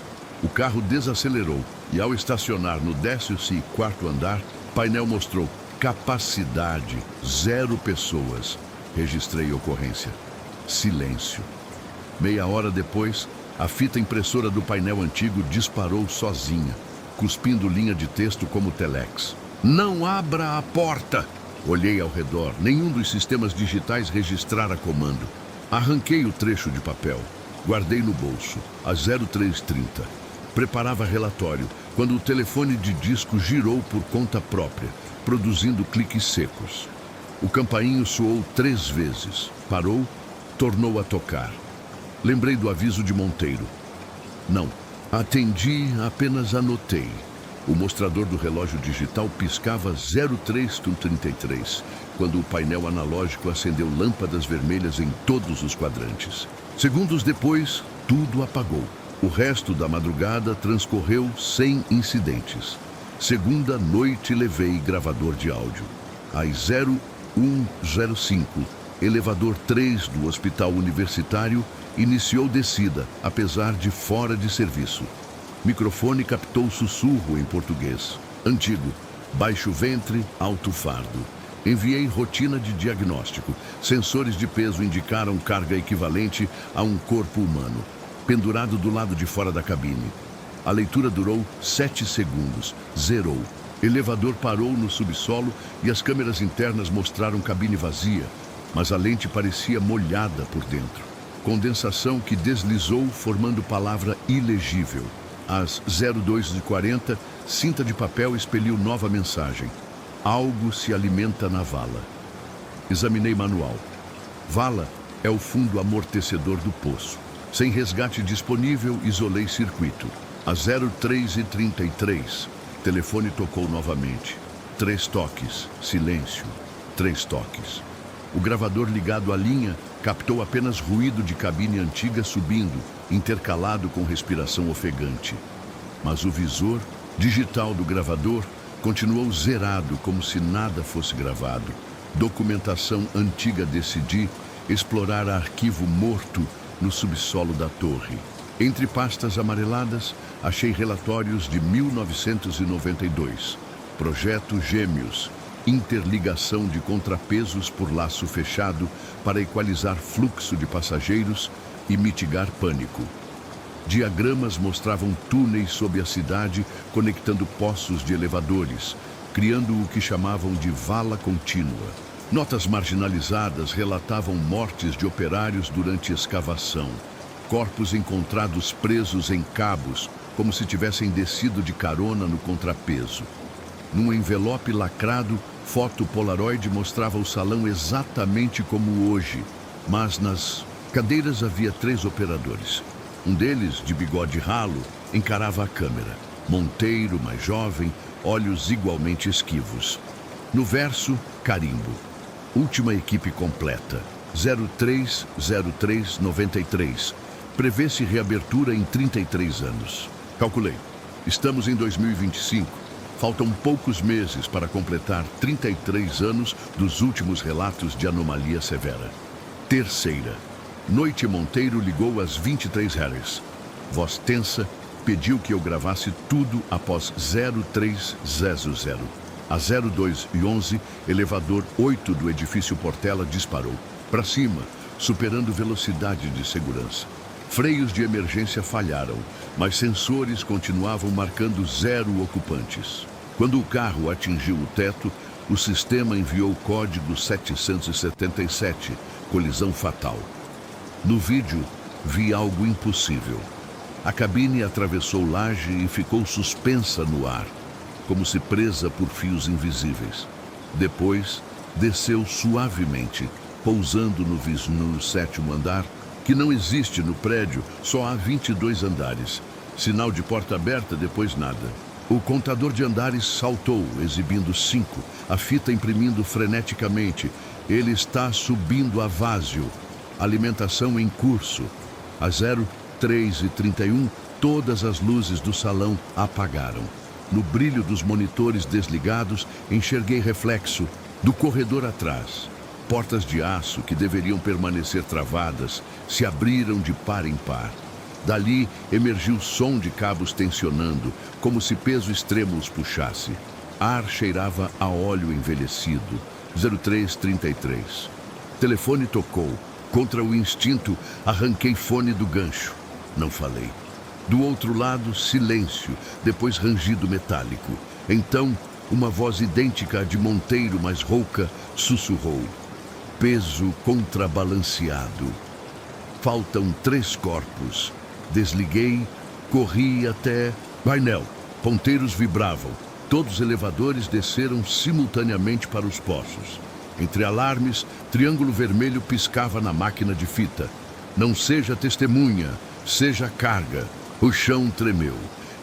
[SPEAKER 1] O carro desacelerou e, ao estacionar no 14º andar, o painel mostrou capacidade 0 pessoas. Registrei ocorrência. Silêncio. Meia hora depois, a fita impressora do painel antigo disparou sozinha, cuspindo linha de texto como telex. Não abra a porta! Olhei ao redor. Nenhum dos sistemas digitais registrara comando. Arranquei o trecho de papel. Guardei no bolso, às 03h30. Preparava relatório, quando o telefone de disco girou por conta própria, produzindo cliques secos. O campainho soou 3 vezes. Parou, tornou a tocar. Lembrei do aviso de Monteiro. Não, atendi, apenas anotei. O mostrador do relógio digital piscava 03h33, quando o painel analógico acendeu lâmpadas vermelhas em todos os quadrantes. Segundos depois, tudo apagou. O resto da madrugada transcorreu sem incidentes. Segunda noite levei gravador de áudio. Às 01:05, elevador 3 do Hospital Universitário iniciou descida, apesar de fora de serviço. Microfone captou sussurro em português. Antigo, baixo ventre, alto fardo. Enviei rotina de diagnóstico. Sensores de peso indicaram carga equivalente a um corpo humano, pendurado do lado de fora da cabine. A leitura durou 7 segundos. Zerou. Elevador parou no subsolo e as câmeras internas mostraram cabine vazia, mas a lente parecia molhada por dentro. Condensação que deslizou, formando palavra ilegível. Às 02h40, cinta de papel expeliu nova mensagem. Algo se alimenta na vala. Examinei manual. Vala é o fundo amortecedor do poço. Sem resgate disponível, isolei circuito. Às 03h33, telefone tocou novamente. 3 toques, silêncio. 3 toques. O gravador ligado à linha captou apenas ruído de cabine antiga subindo, intercalado com respiração ofegante. Mas o visor digital do gravador continuou zerado, como se nada fosse gravado. Documentação antiga. Decidi explorar arquivo morto no subsolo da torre. Entre pastas amareladas, achei relatórios de 1992. Projeto Gêmeos. Interligação de contrapesos por laço fechado para equalizar fluxo de passageiros e mitigar pânico. Diagramas mostravam túneis sob a cidade conectando poços de elevadores, criando o que chamavam de vala contínua. Notas marginalizadas relatavam mortes de operários durante escavação. Corpos encontrados presos em cabos, como se tivessem descido de carona no contrapeso. Num envelope lacrado, foto Polaroid mostrava o salão exatamente como hoje, mas nas cadeiras havia 3 operadores. Um deles, de bigode ralo, encarava a câmera. Monteiro, mais jovem, olhos igualmente esquivos. No verso, carimbo. Última equipe completa. 030393. Prevê-se reabertura em 33 anos. Calculei. Estamos em 2025. Faltam poucos meses para completar 33 anos dos últimos relatos de anomalia severa. Terceira. Noite Monteiro ligou às 23h. Voz tensa, pediu que eu gravasse tudo após 0300. Às 02h11, elevador 8 do edifício Portela disparou. Para cima, superando velocidade de segurança. Freios de emergência falharam, mas sensores continuavam marcando 0 ocupantes. Quando o carro atingiu o teto, o sistema enviou o código 777, colisão fatal. No vídeo, vi algo impossível. A cabine atravessou laje e ficou suspensa no ar, como se presa por fios invisíveis. Depois, desceu suavemente, pousando no 7º andar, que não existe no prédio, só há 22 andares. Sinal de porta aberta, depois nada. O contador de andares saltou, exibindo 5, a fita imprimindo freneticamente. Ele está subindo a vazio. Alimentação em curso. Às 03h31, todas as luzes do salão apagaram. No brilho dos monitores desligados, enxerguei reflexo do corredor atrás. Portas de aço que deveriam permanecer travadas se abriram de par em par. Dali emergiu som de cabos tensionando, como se peso extremo os puxasse. Ar cheirava a óleo envelhecido. 0333. Telefone tocou. Contra o instinto, arranquei fone do gancho. Não falei. Do outro lado, silêncio, depois rangido metálico. Então, uma voz idêntica à de Monteiro, mas rouca, sussurrou. Peso contrabalanceado. Faltam 3 corpos. Desliguei, corri até... Painel. Ponteiros vibravam. Todos os elevadores desceram simultaneamente para os poços. Entre alarmes, triângulo vermelho piscava na máquina de fita. Não seja testemunha, seja carga. O chão tremeu.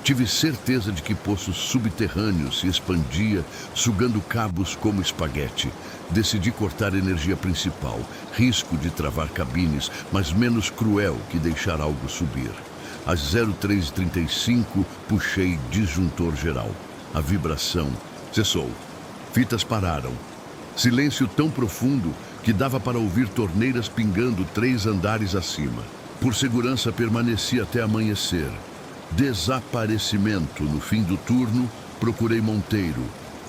[SPEAKER 1] Tive certeza de que poços subterrâneos se expandia, sugando cabos como espaguete. Decidi cortar a energia principal. Risco de travar cabines, mas menos cruel que deixar algo subir. Às 03h35, puxei disjuntor geral. A vibração cessou. Fitas pararam. Silêncio tão profundo que dava para ouvir torneiras pingando 3 andares acima. Por segurança, permaneci até amanhecer. Desaparecimento. No fim do turno, procurei Monteiro.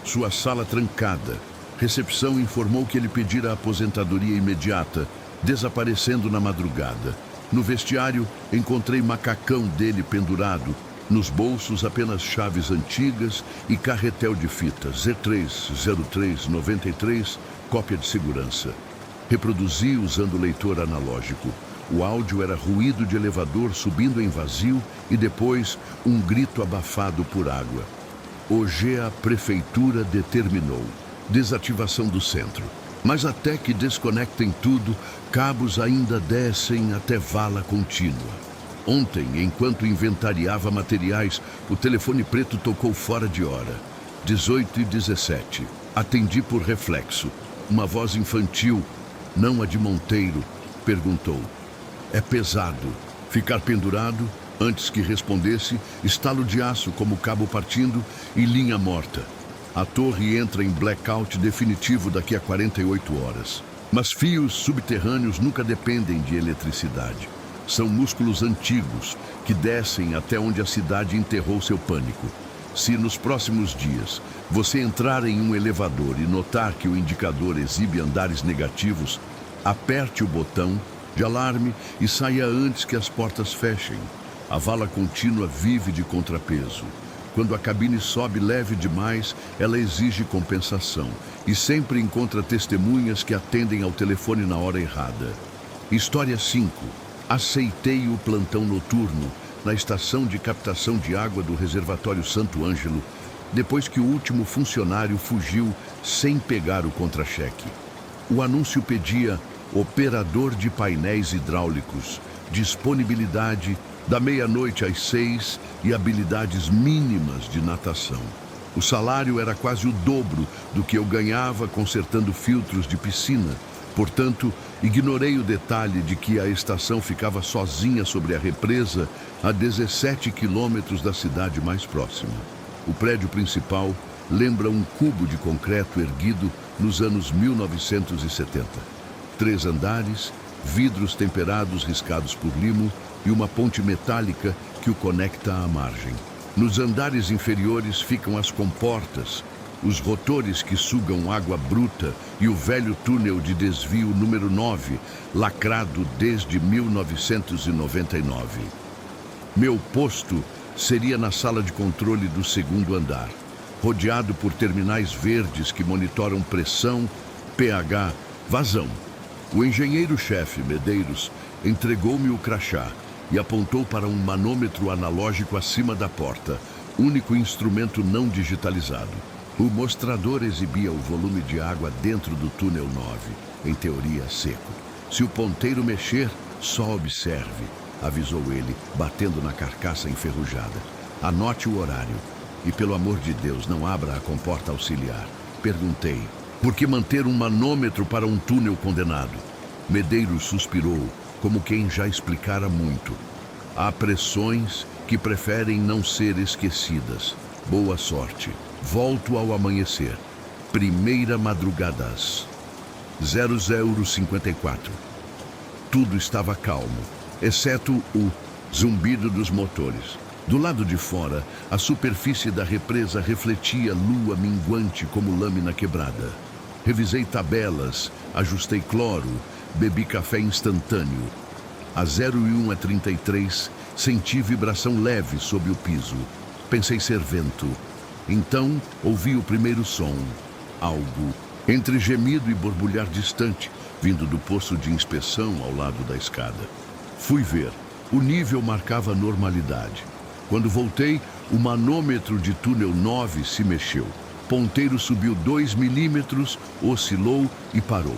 [SPEAKER 1] Sua sala trancada. Recepção informou que ele pedira aposentadoria imediata, desaparecendo na madrugada. No vestiário, encontrei macacão dele pendurado. Nos bolsos, apenas chaves antigas e carretel de fitas. Z30393, cópia de segurança. Reproduzi usando o leitor analógico. O áudio era ruído de elevador subindo em vazio e depois um grito abafado por água. Hoje a prefeitura determinou desativação do centro. Mas até que desconectem tudo, cabos ainda descem até vala contínua. Ontem, enquanto inventariava materiais, o telefone preto tocou fora de hora. 18h17. Atendi por reflexo. Uma voz infantil, não a de Monteiro, perguntou. É pesado. Ficar pendurado, antes que respondesse, estalo de aço como cabo partindo e linha morta. A torre entra em blackout definitivo daqui a 48 horas. Mas fios subterrâneos nunca dependem de eletricidade. São músculos antigos que descem até onde a cidade enterrou seu pânico. Se nos próximos dias você entrar em um elevador e notar que o indicador exibe andares negativos, aperte o botão de alarme e saia antes que as portas fechem. A vala contínua vive de contrapeso. Quando a cabine sobe leve demais, ela exige compensação e sempre encontra testemunhas que atendem ao telefone na hora errada. História 5. Aceitei o plantão noturno na estação de captação de água do reservatório Santo Ângelo, depois que o último funcionário fugiu sem pegar o contra-cheque. O anúncio pedia operador de painéis hidráulicos, disponibilidade da meia-noite às 6 e habilidades mínimas de natação. O salário era quase o dobro do que eu ganhava consertando filtros de piscina. Portanto, ignorei o detalhe de que a estação ficava sozinha sobre a represa a 17 quilômetros da cidade mais próxima. O prédio principal lembra um cubo de concreto erguido nos anos 1970. 3 andares, vidros temperados riscados por limo e uma ponte metálica que o conecta à margem. Nos andares inferiores ficam as comportas, os rotores que sugam água bruta e o velho túnel de desvio número 9, lacrado desde 1999. Meu posto seria na sala de controle do 2º andar, rodeado por terminais verdes que monitoram pressão, pH, vazão. O engenheiro-chefe, Medeiros, entregou-me o crachá e apontou para um manômetro analógico acima da porta, único instrumento não digitalizado. O mostrador exibia o volume de água dentro do túnel 9, em teoria seco. Se o ponteiro mexer, só observe, avisou ele, batendo na carcaça enferrujada. Anote o horário e, pelo amor de Deus, não abra a comporta auxiliar. Perguntei, por que manter um manômetro para um túnel condenado? Medeiros suspirou, como quem já explicara muito. Há pressões que preferem não ser esquecidas. Boa sorte. Volto ao amanhecer. Primeira madrugadas. 0054. Tudo estava calmo, exceto o zumbido dos motores. Do lado de fora, a superfície da represa refletia lua minguante como lâmina quebrada. Revisei tabelas, ajustei cloro, bebi café instantâneo. A 01 a 33, senti vibração leve sob o piso. Pensei ser vento. Então, ouvi o primeiro som. Algo entre gemido e borbulhar distante, vindo do posto de inspeção ao lado da escada. Fui ver. O nível marcava normalidade. Quando voltei, o manômetro de túnel 9 se mexeu. Ponteiro subiu 2 milímetros, oscilou e parou.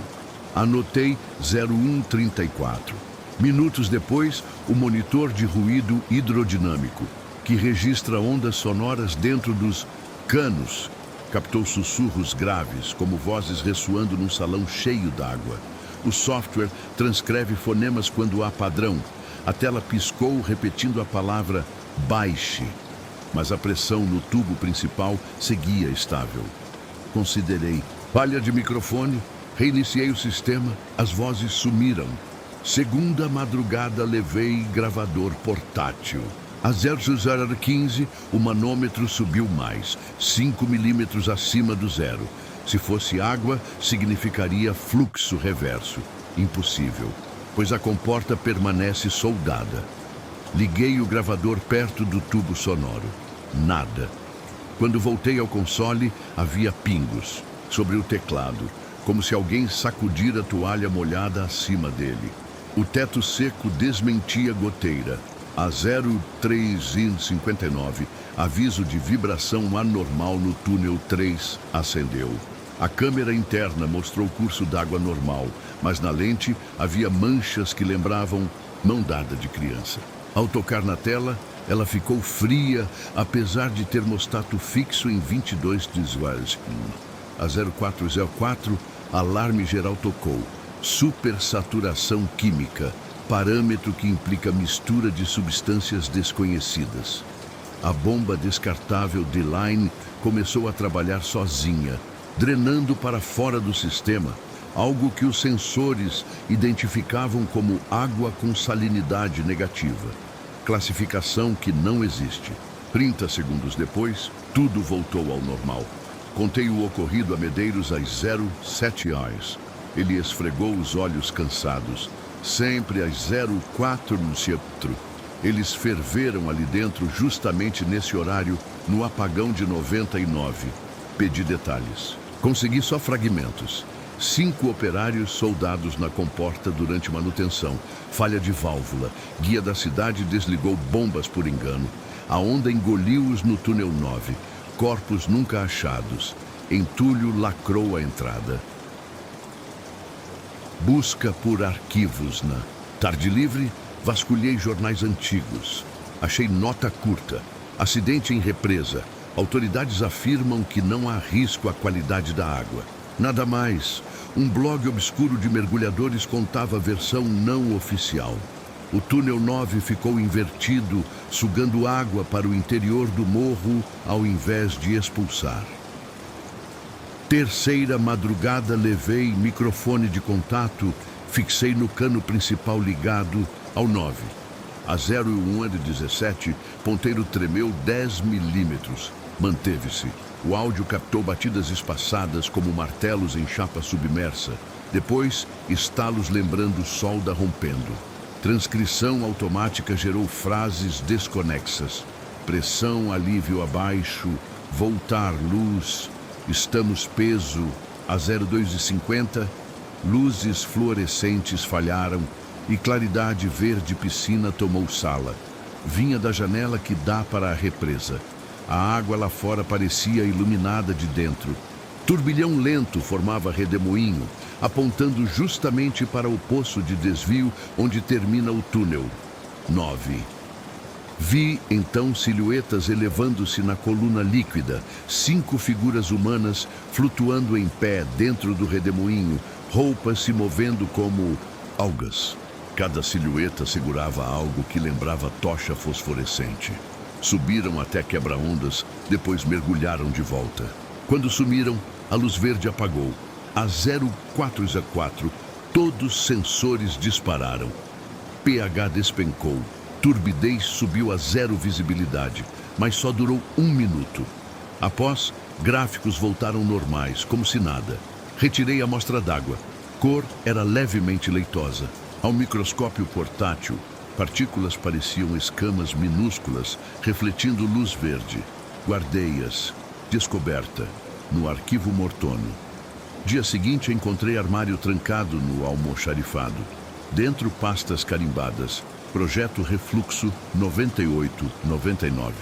[SPEAKER 1] Anotei 0134. Minutos depois, o monitor de ruído hidrodinâmico, que registra ondas sonoras dentro dos canos, captou sussurros graves, como vozes ressoando num salão cheio d'água. O software transcreve fonemas quando há padrão. A tela piscou, repetindo a palavra baixe, mas a pressão no tubo principal seguia estável. Considerei falha de microfone, reiniciei o sistema, as vozes sumiram. Segunda madrugada levei gravador portátil. A 0015, o manômetro subiu mais, 5 milímetros acima do zero. Se fosse água, significaria fluxo reverso. Impossível, pois a comporta permanece soldada. Liguei o gravador perto do tubo sonoro. Nada. Quando voltei ao console, havia pingos sobre o teclado, como se alguém sacudira a toalha molhada acima dele. O teto seco desmentia goteira. A 0359, aviso de vibração anormal no túnel 3, acendeu. A câmera interna mostrou curso d'água normal, mas na lente havia manchas que lembravam mão dada de criança. Ao tocar na tela, ela ficou fria, apesar de termostato fixo em 22 desvales. A 0404, alarme geral tocou. Supersaturação química, parâmetro que implica mistura de substâncias desconhecidas. A bomba descartável D-Line começou a trabalhar sozinha, drenando para fora do sistema, algo que os sensores identificavam como água com salinidade negativa. Classificação que não existe. 30 segundos depois, tudo voltou ao normal. Contei o ocorrido a Medeiros às 07 horas. Ele esfregou os olhos cansados. Sempre às 04 no centro. Eles ferveram ali dentro justamente nesse horário, no apagão de 99. Pedi detalhes. Consegui só fragmentos. 5 operários soldados na comporta durante manutenção. Falha de válvula. Guia da cidade desligou bombas por engano. A onda engoliu-os no túnel 9. Corpos nunca achados. Entulho lacrou a entrada. Busca por arquivos na tarde livre, vasculhei jornais antigos. Achei nota curta. Acidente em represa. Autoridades afirmam que não há risco à qualidade da água. Nada mais. Um blog obscuro de mergulhadores contava a versão não oficial. O túnel 9 ficou invertido, sugando água para o interior do morro ao invés de expulsar. Terceira madrugada levei microfone de contato, fixei no cano principal ligado ao 9. A 01 de 17, ponteiro tremeu 10 milímetros. Manteve-se. O áudio captou batidas espaçadas como martelos em chapa submersa. Depois, estalos lembrando solda rompendo. Transcrição automática gerou frases desconexas. Pressão, alívio abaixo, voltar, luz, estamos peso, a 02:50, luzes fluorescentes falharam e claridade verde piscina tomou sala. Vinha da janela que dá para a represa. A água lá fora parecia iluminada de dentro. Turbilhão lento formava redemoinho, apontando justamente para o poço de desvio onde termina o túnel 9. Vi, então, silhuetas elevando-se na coluna líquida, 5 figuras humanas flutuando em pé dentro do redemoinho, roupas se movendo como algas. Cada silhueta segurava algo que lembrava tocha fosforescente. Subiram até quebra-ondas, depois mergulharam de volta. Quando sumiram, a luz verde apagou. A 0404, todos os sensores dispararam. pH despencou. Turbidez subiu a 0 visibilidade, mas só durou 1 minuto. Após, gráficos voltaram normais, como se nada. Retirei a amostra d'água. Cor era levemente leitosa. Ao microscópio portátil, partículas pareciam escamas minúsculas, refletindo luz verde. Guardei-as. Descoberta. No arquivo Mortono. Dia seguinte, encontrei armário trancado no almoxarifado. Dentro, pastas carimbadas. Projeto Refluxo 98-99.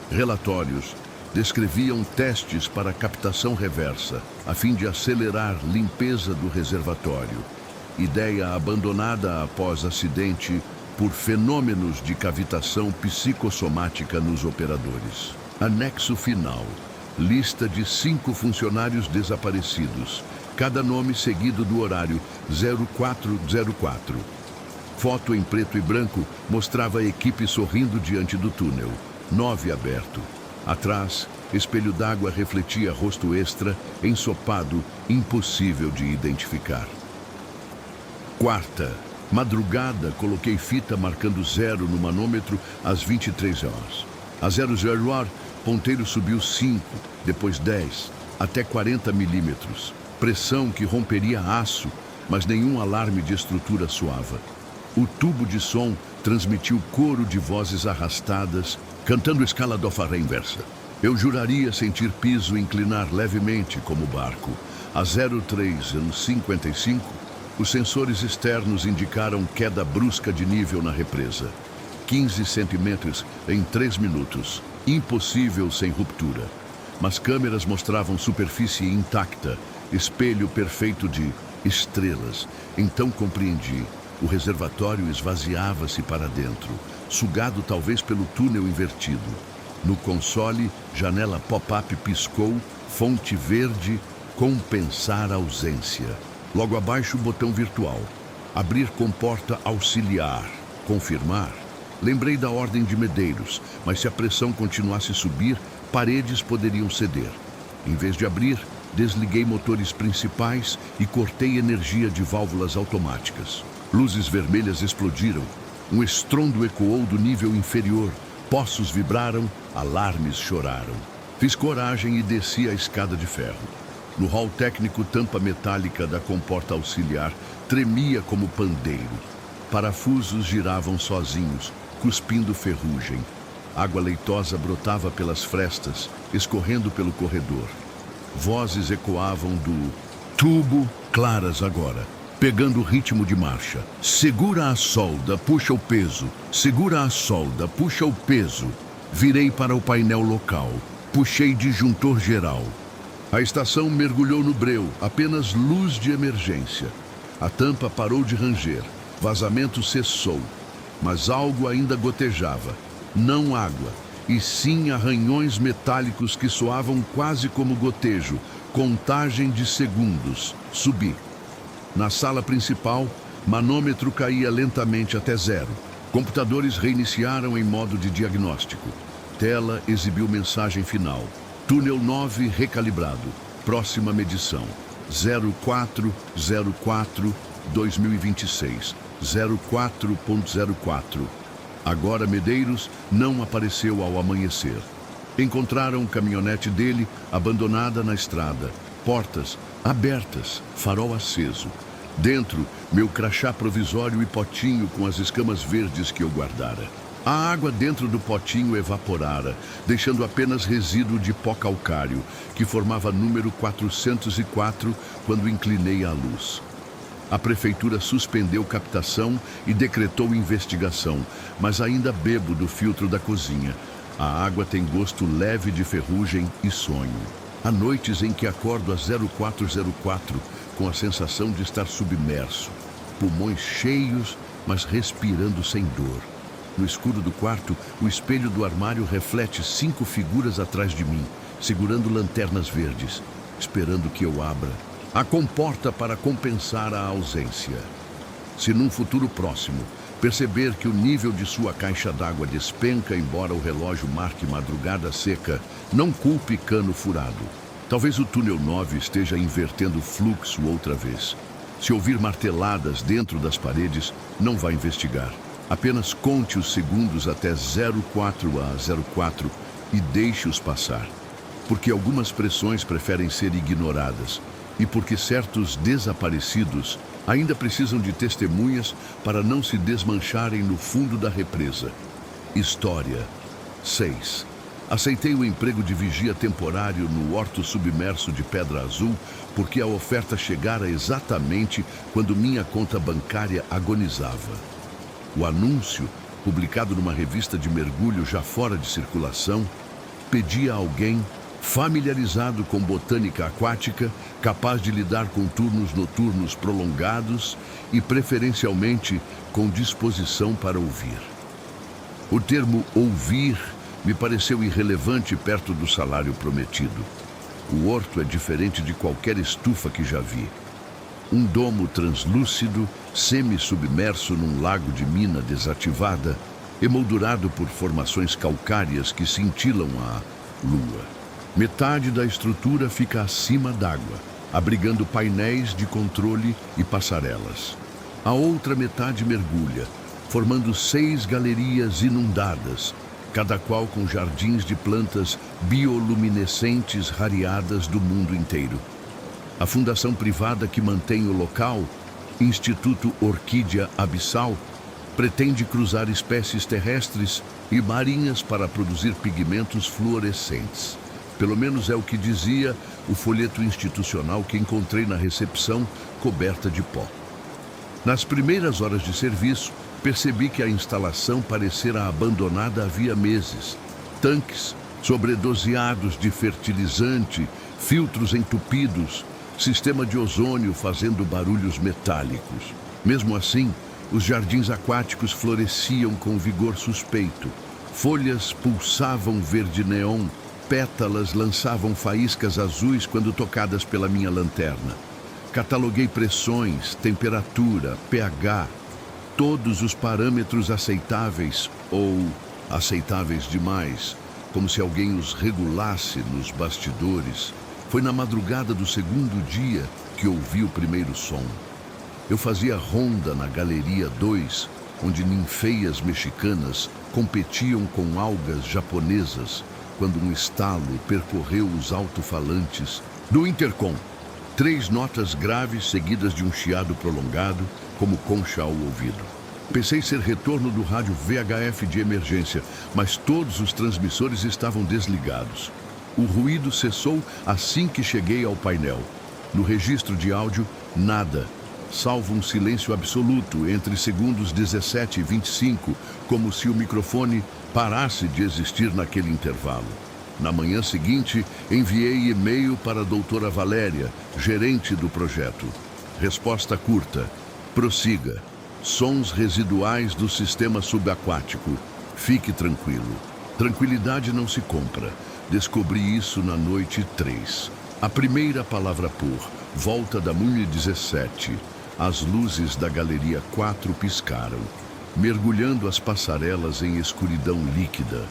[SPEAKER 1] Relatórios descreviam testes para captação reversa, a fim de acelerar limpeza do reservatório. Ideia abandonada após acidente por fenômenos de cavitação psicossomática nos operadores. Anexo final. Lista de 5 funcionários desaparecidos. Cada nome seguido do horário 0404. Foto em preto e branco mostrava a equipe sorrindo diante do túnel. 9 aberto. Atrás, espelho d'água refletia rosto extra, ensopado, impossível de identificar. Quarta. Madrugada, coloquei fita marcando 0 no manômetro às 23 horas. A 00 ponteiro subiu 5, depois 10, até 40 milímetros. Pressão que romperia aço, mas nenhum alarme de estrutura soava. O tubo de som transmitiu coro de vozes arrastadas, cantando escala do faré inversa. Eu juraria sentir piso inclinar levemente como barco. A 03:55, os sensores externos indicaram queda brusca de nível na represa. 15 centímetros em 3 minutos. Impossível sem ruptura. Mas câmeras mostravam superfície intacta, espelho perfeito de estrelas. Então compreendi. O reservatório esvaziava-se para dentro, sugado talvez pelo túnel invertido. No console, janela pop-up piscou, fonte verde, compensar ausência. Logo abaixo, botão virtual. Abrir comporta auxiliar. Confirmar. Lembrei da ordem de Medeiros, mas se a pressão continuasse a subir, paredes poderiam ceder. Em vez de abrir, desliguei motores principais e cortei energia de válvulas automáticas. Luzes vermelhas explodiram. Um estrondo ecoou do nível inferior. Poços vibraram, alarmes choraram. Fiz coragem e desci a escada de ferro. No hall técnico, tampa metálica da comporta auxiliar tremia como pandeiro. Parafusos giravam sozinhos, cuspindo ferrugem. Água leitosa brotava pelas frestas, escorrendo pelo corredor. Vozes ecoavam do tubo, claras agora, pegando o ritmo de marcha. Segura a solda, puxa o peso. Segura a solda, puxa o peso. Virei para o painel local. Puxei disjuntor geral. A estação mergulhou no breu, apenas luz de emergência. A tampa parou de ranger. Vazamento cessou. Mas algo ainda gotejava. Não água, e sim arranhões metálicos que soavam quase como gotejo. Contagem de segundos. Subi. Na sala principal, manômetro caía lentamente até 0. Computadores reiniciaram em modo de diagnóstico. Tela exibiu mensagem final. Túnel 9 recalibrado. Próxima medição. 0404-2026. 04.04. Agora Medeiros não apareceu ao amanhecer. Encontraram a caminhonete dele abandonada na estrada. Portas abertas, farol aceso. Dentro, meu crachá provisório e potinho com as escamas verdes que eu guardara. A água dentro do potinho evaporara, deixando apenas resíduo de pó calcário, que formava número 404 quando inclinei a luz. A prefeitura suspendeu captação e decretou investigação, mas ainda bebo do filtro da cozinha. A água tem gosto leve de ferrugem e sonho. Há noites em que acordo às 0404 com a sensação de estar submerso, pulmões cheios, mas respirando sem dor. No escuro do quarto, o espelho do armário reflete 5 figuras atrás de mim, segurando lanternas verdes, esperando que eu abra a comporta para compensar a ausência. Se num futuro próximo perceber que o nível de sua caixa d'água despenca embora o relógio marque madrugada seca, não culpe cano furado. Talvez o túnel 9 esteja invertendo o fluxo outra vez. Se ouvir marteladas dentro das paredes, não vá investigar. Apenas conte os segundos até 04 a 04 e deixe-os passar. Porque algumas pressões preferem ser ignoradas e porque certos desaparecidos ainda precisam de testemunhas para não se desmancharem no fundo da represa. História 6. Aceitei o emprego de vigia temporário no horto submerso de Pedra Azul porque a oferta chegara exatamente quando minha conta bancária agonizava. O anúncio, publicado numa revista de mergulho já fora de circulação, pedia a alguém familiarizado com botânica aquática, capaz de lidar com turnos noturnos prolongados e, preferencialmente, com disposição para ouvir. O termo ouvir me pareceu irrelevante perto do salário prometido. O horto é diferente de qualquer estufa que já vi. Um domo translúcido, semi-submerso num lago de mina desativada, emoldurado por formações calcárias que cintilam a lua. Metade da estrutura fica acima d'água, abrigando painéis de controle e passarelas. A outra metade mergulha, formando 6 galerias inundadas, cada qual com jardins de plantas bioluminescentes rareadas do mundo inteiro. A fundação privada que mantém o local, Instituto Orquídea Abissal, pretende cruzar espécies terrestres e marinhas para produzir pigmentos fluorescentes. Pelo menos é o que dizia o folheto institucional que encontrei na recepção, coberta de pó. Nas primeiras horas de serviço, percebi que a instalação parecera abandonada havia meses. Tanques sobredoseados de fertilizante, filtros entupidos, sistema de ozônio fazendo barulhos metálicos. Mesmo assim, os jardins aquáticos floresciam com vigor suspeito. Folhas pulsavam verde neon, pétalas lançavam faíscas azuis quando tocadas pela minha lanterna. Cataloguei pressões, temperatura, pH, todos os parâmetros aceitáveis ou aceitáveis demais, como se alguém os regulasse nos bastidores. Foi na madrugada do segundo dia que ouvi o primeiro som. Eu fazia ronda na Galeria 2, onde ninféias mexicanas competiam com algas japonesas, quando um estalo percorreu os alto-falantes do intercom. 3 notas graves seguidas de um chiado prolongado, como concha ao ouvido. Pensei ser retorno do rádio VHF de emergência, mas todos os transmissores estavam desligados. O ruído cessou assim que cheguei ao painel. No registro de áudio, nada, salvo um silêncio absoluto entre segundos 17 e 25, como se o microfone parasse de existir naquele intervalo. Na manhã seguinte, enviei e-mail para a doutora Valéria, gerente do projeto. Resposta curta: prossiga. Sons residuais do sistema subaquático. Fique tranquilo. Tranquilidade não se compra. Descobri isso na noite 3. A primeira palavra por volta da Mune 17. As luzes da Galeria 4 piscaram, mergulhando as passarelas em escuridão líquida.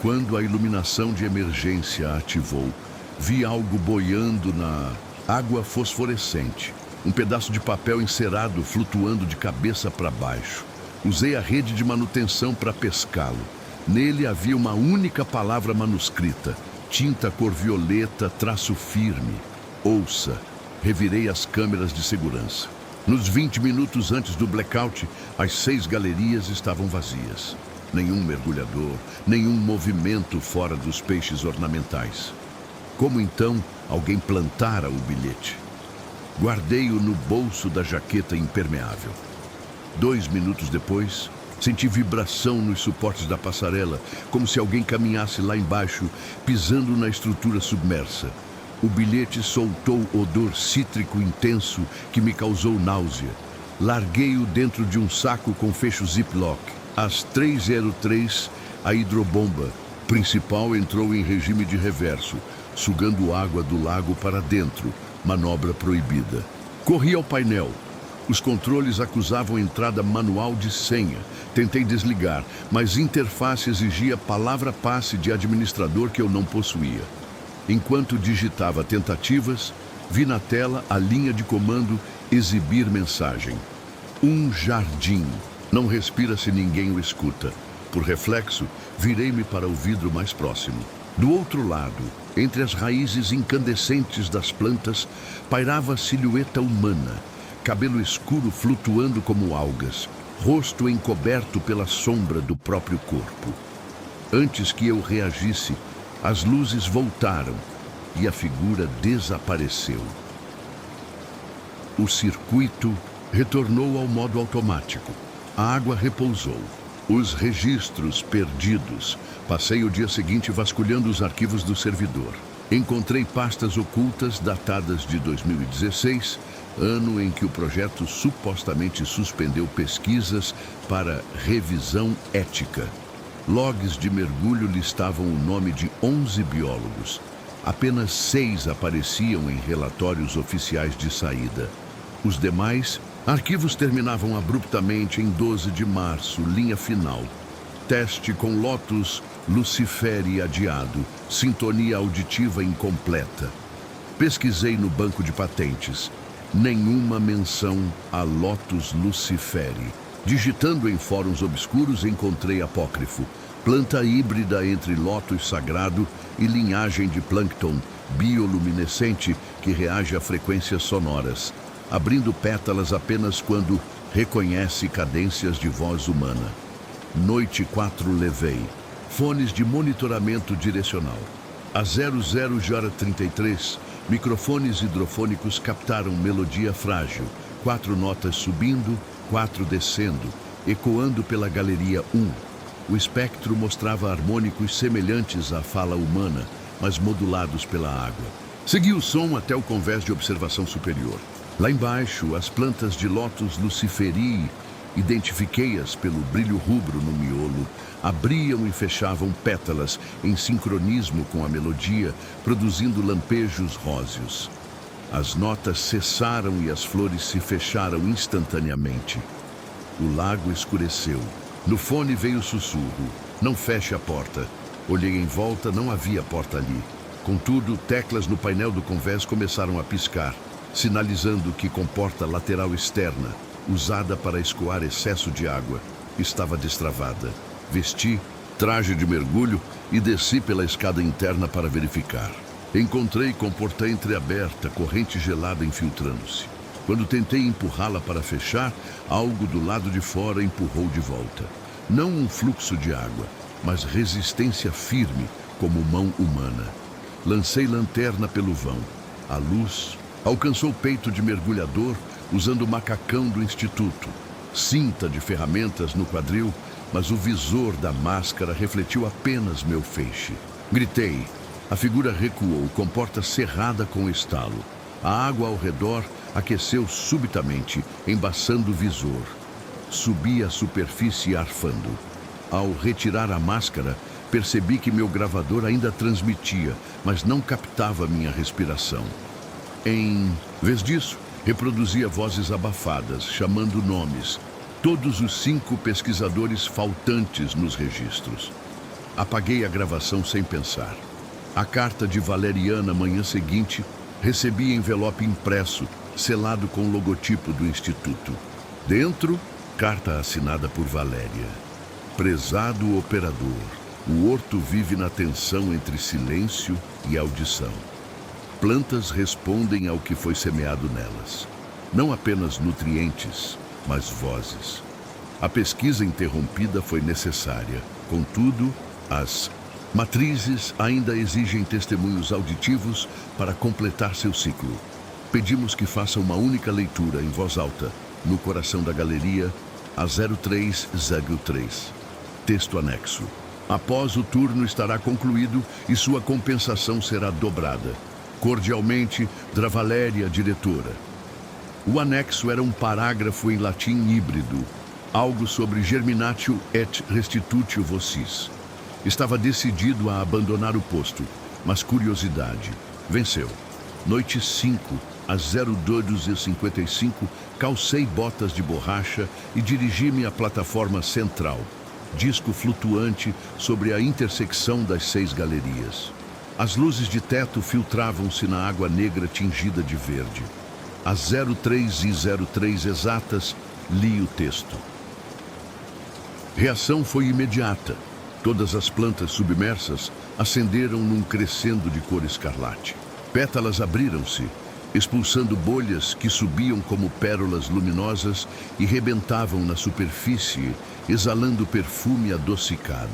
[SPEAKER 1] Quando a iluminação de emergência ativou, vi algo boiando na água fosforescente. Um pedaço de papel encerado flutuando de cabeça para baixo. Usei a rede de manutenção para pescá-lo. Nele havia uma única palavra manuscrita, tinta cor violeta, traço firme. Ouça. Revirei as câmeras de segurança. Nos 20 minutos antes do blackout, as 6 galerias estavam vazias. Nenhum mergulhador, nenhum movimento fora dos peixes ornamentais. Como então alguém plantara o bilhete? Guardei-o no bolso da jaqueta impermeável. 2 minutos depois, senti vibração nos suportes da passarela, como se alguém caminhasse lá embaixo, pisando na estrutura submersa. O bilhete soltou odor cítrico intenso que me causou náusea. Larguei-o dentro de um saco com fecho ziplock. Às 3:03, a hidrobomba principal entrou em regime de reverso, sugando água do lago para dentro, manobra proibida. Corri ao painel. Os controles acusavam entrada manual de senha. Tentei desligar, mas interface exigia palavra-passe de administrador que eu não possuía. Enquanto digitava tentativas, vi na tela a linha de comando exibir mensagem. Um jardim. Não respira se ninguém o escuta. Por reflexo, virei-me para o vidro mais próximo. Do outro lado, entre as raízes incandescentes das plantas, pairava a silhueta humana, cabelo escuro flutuando como algas, rosto encoberto pela sombra do próprio corpo. Antes que eu reagisse, as luzes voltaram e a figura desapareceu. O circuito retornou ao modo automático. A água repousou. Os registros perdidos. Passei o dia seguinte vasculhando os arquivos do servidor. Encontrei pastas ocultas datadas de 2016, ano em que o projeto supostamente suspendeu pesquisas para revisão ética. Logs de mergulho listavam o nome de 11 biólogos. Apenas 6 apareciam em relatórios oficiais de saída. Os demais arquivos terminavam abruptamente em 12 de março, linha final. Teste com Lotus Luciferi adiado, sintonia auditiva incompleta. Pesquisei no banco de patentes. Nenhuma menção a Lotus Luciferi. Digitando em fóruns obscuros, encontrei apócrifo. Planta híbrida entre lótus sagrado e linhagem de plâncton bioluminescente que reage a frequências sonoras, abrindo pétalas apenas quando reconhece cadências de voz humana. Noite 4 levei. Fones de monitoramento direcional. Às 00h33, microfones hidrofônicos captaram melodia frágil, 4 notas subindo, 4 descendo, ecoando pela galeria 1. O espectro mostrava harmônicos semelhantes à fala humana, mas modulados pela água. Segui o som até o convés de observação superior. Lá embaixo, as plantas de Lotus luciferi, identifiquei-as pelo brilho rubro no miolo, abriam e fechavam pétalas em sincronismo com a melodia, produzindo lampejos róseos. As notas cessaram e as flores se fecharam instantaneamente. O lago escureceu. No fone veio o sussurro. Não feche a porta. Olhei em volta, não havia porta ali. Contudo, teclas no painel do convés começaram a piscar, sinalizando que comporta lateral externa, usada para escoar excesso de água, estava destravada. Vesti traje de mergulho e desci pela escada interna para verificar. Encontrei comporta entreaberta, corrente gelada infiltrando-se. Quando tentei empurrá-la para fechar, algo do lado de fora empurrou de volta. Não um fluxo de água, mas resistência firme, como mão humana. Lancei lanterna pelo vão. A luz alcançou o peito de mergulhador usando o macacão do instituto. Cinta de ferramentas no quadril, mas o visor da máscara refletiu apenas meu feixe. Gritei. A figura recuou, comporta cerrada com estalo. A água ao redor aqueceu subitamente, embaçando o visor. Subi à superfície arfando. Ao retirar a máscara, percebi que meu gravador ainda transmitia, mas não captava minha respiração. Em vez disso, reproduzia vozes abafadas, chamando nomes. Todos os 5 pesquisadores faltantes nos registros. Apaguei a gravação sem pensar. A carta de Valeriana, manhã seguinte, recebi envelope impresso, selado com o logotipo do Instituto. Dentro, carta assinada por Valéria. Prezado operador, o horto vive na tensão entre silêncio e audição. Plantas respondem ao que foi semeado nelas. Não apenas nutrientes, mas vozes. A pesquisa interrompida foi necessária. Contudo, as matrizes ainda exigem testemunhos auditivos para completar seu ciclo. Pedimos que faça uma única leitura em voz alta, no coração da galeria, a 0303. Texto anexo. Após o turno estará concluído e sua compensação será dobrada. Cordialmente, Dravaléria, diretora. O anexo era um parágrafo em latim híbrido, algo sobre germinatio et restitutio vocis. Estava decidido a abandonar o posto, mas curiosidade venceu. Noite 5, às 02h55, calcei botas de borracha e dirigi-me à plataforma central, disco flutuante sobre a intersecção das 6 galerias. As luzes de teto filtravam-se na água negra tingida de verde. Às 03h03 exatas, li o texto. Reação foi imediata. Todas as plantas submersas acenderam num crescendo de cor escarlate. Pétalas abriram-se, expulsando bolhas que subiam como pérolas luminosas e rebentavam na superfície, exalando perfume adocicado.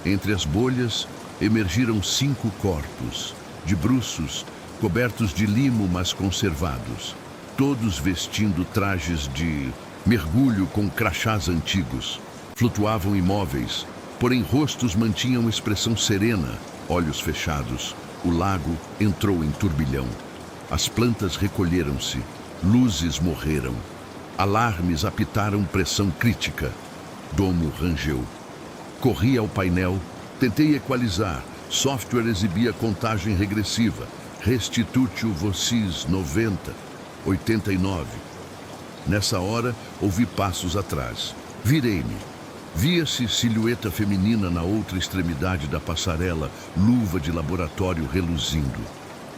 [SPEAKER 1] Entre as bolhas emergiram 5 corpos, de bruços, cobertos de limo mas conservados, todos vestindo trajes de mergulho com crachás antigos. Flutuavam imóveis, porém rostos mantinham expressão serena, olhos fechados. O lago entrou em turbilhão. As plantas recolheram-se, luzes morreram. Alarmes apitaram pressão crítica. Domo rangeu. Corri ao painel, tentei equalizar. Software exibia contagem regressiva. Restitutio vocis 90, 89. Nessa hora, ouvi passos atrás. Virei-me. Via-se silhueta feminina na outra extremidade da passarela, luva de laboratório reluzindo.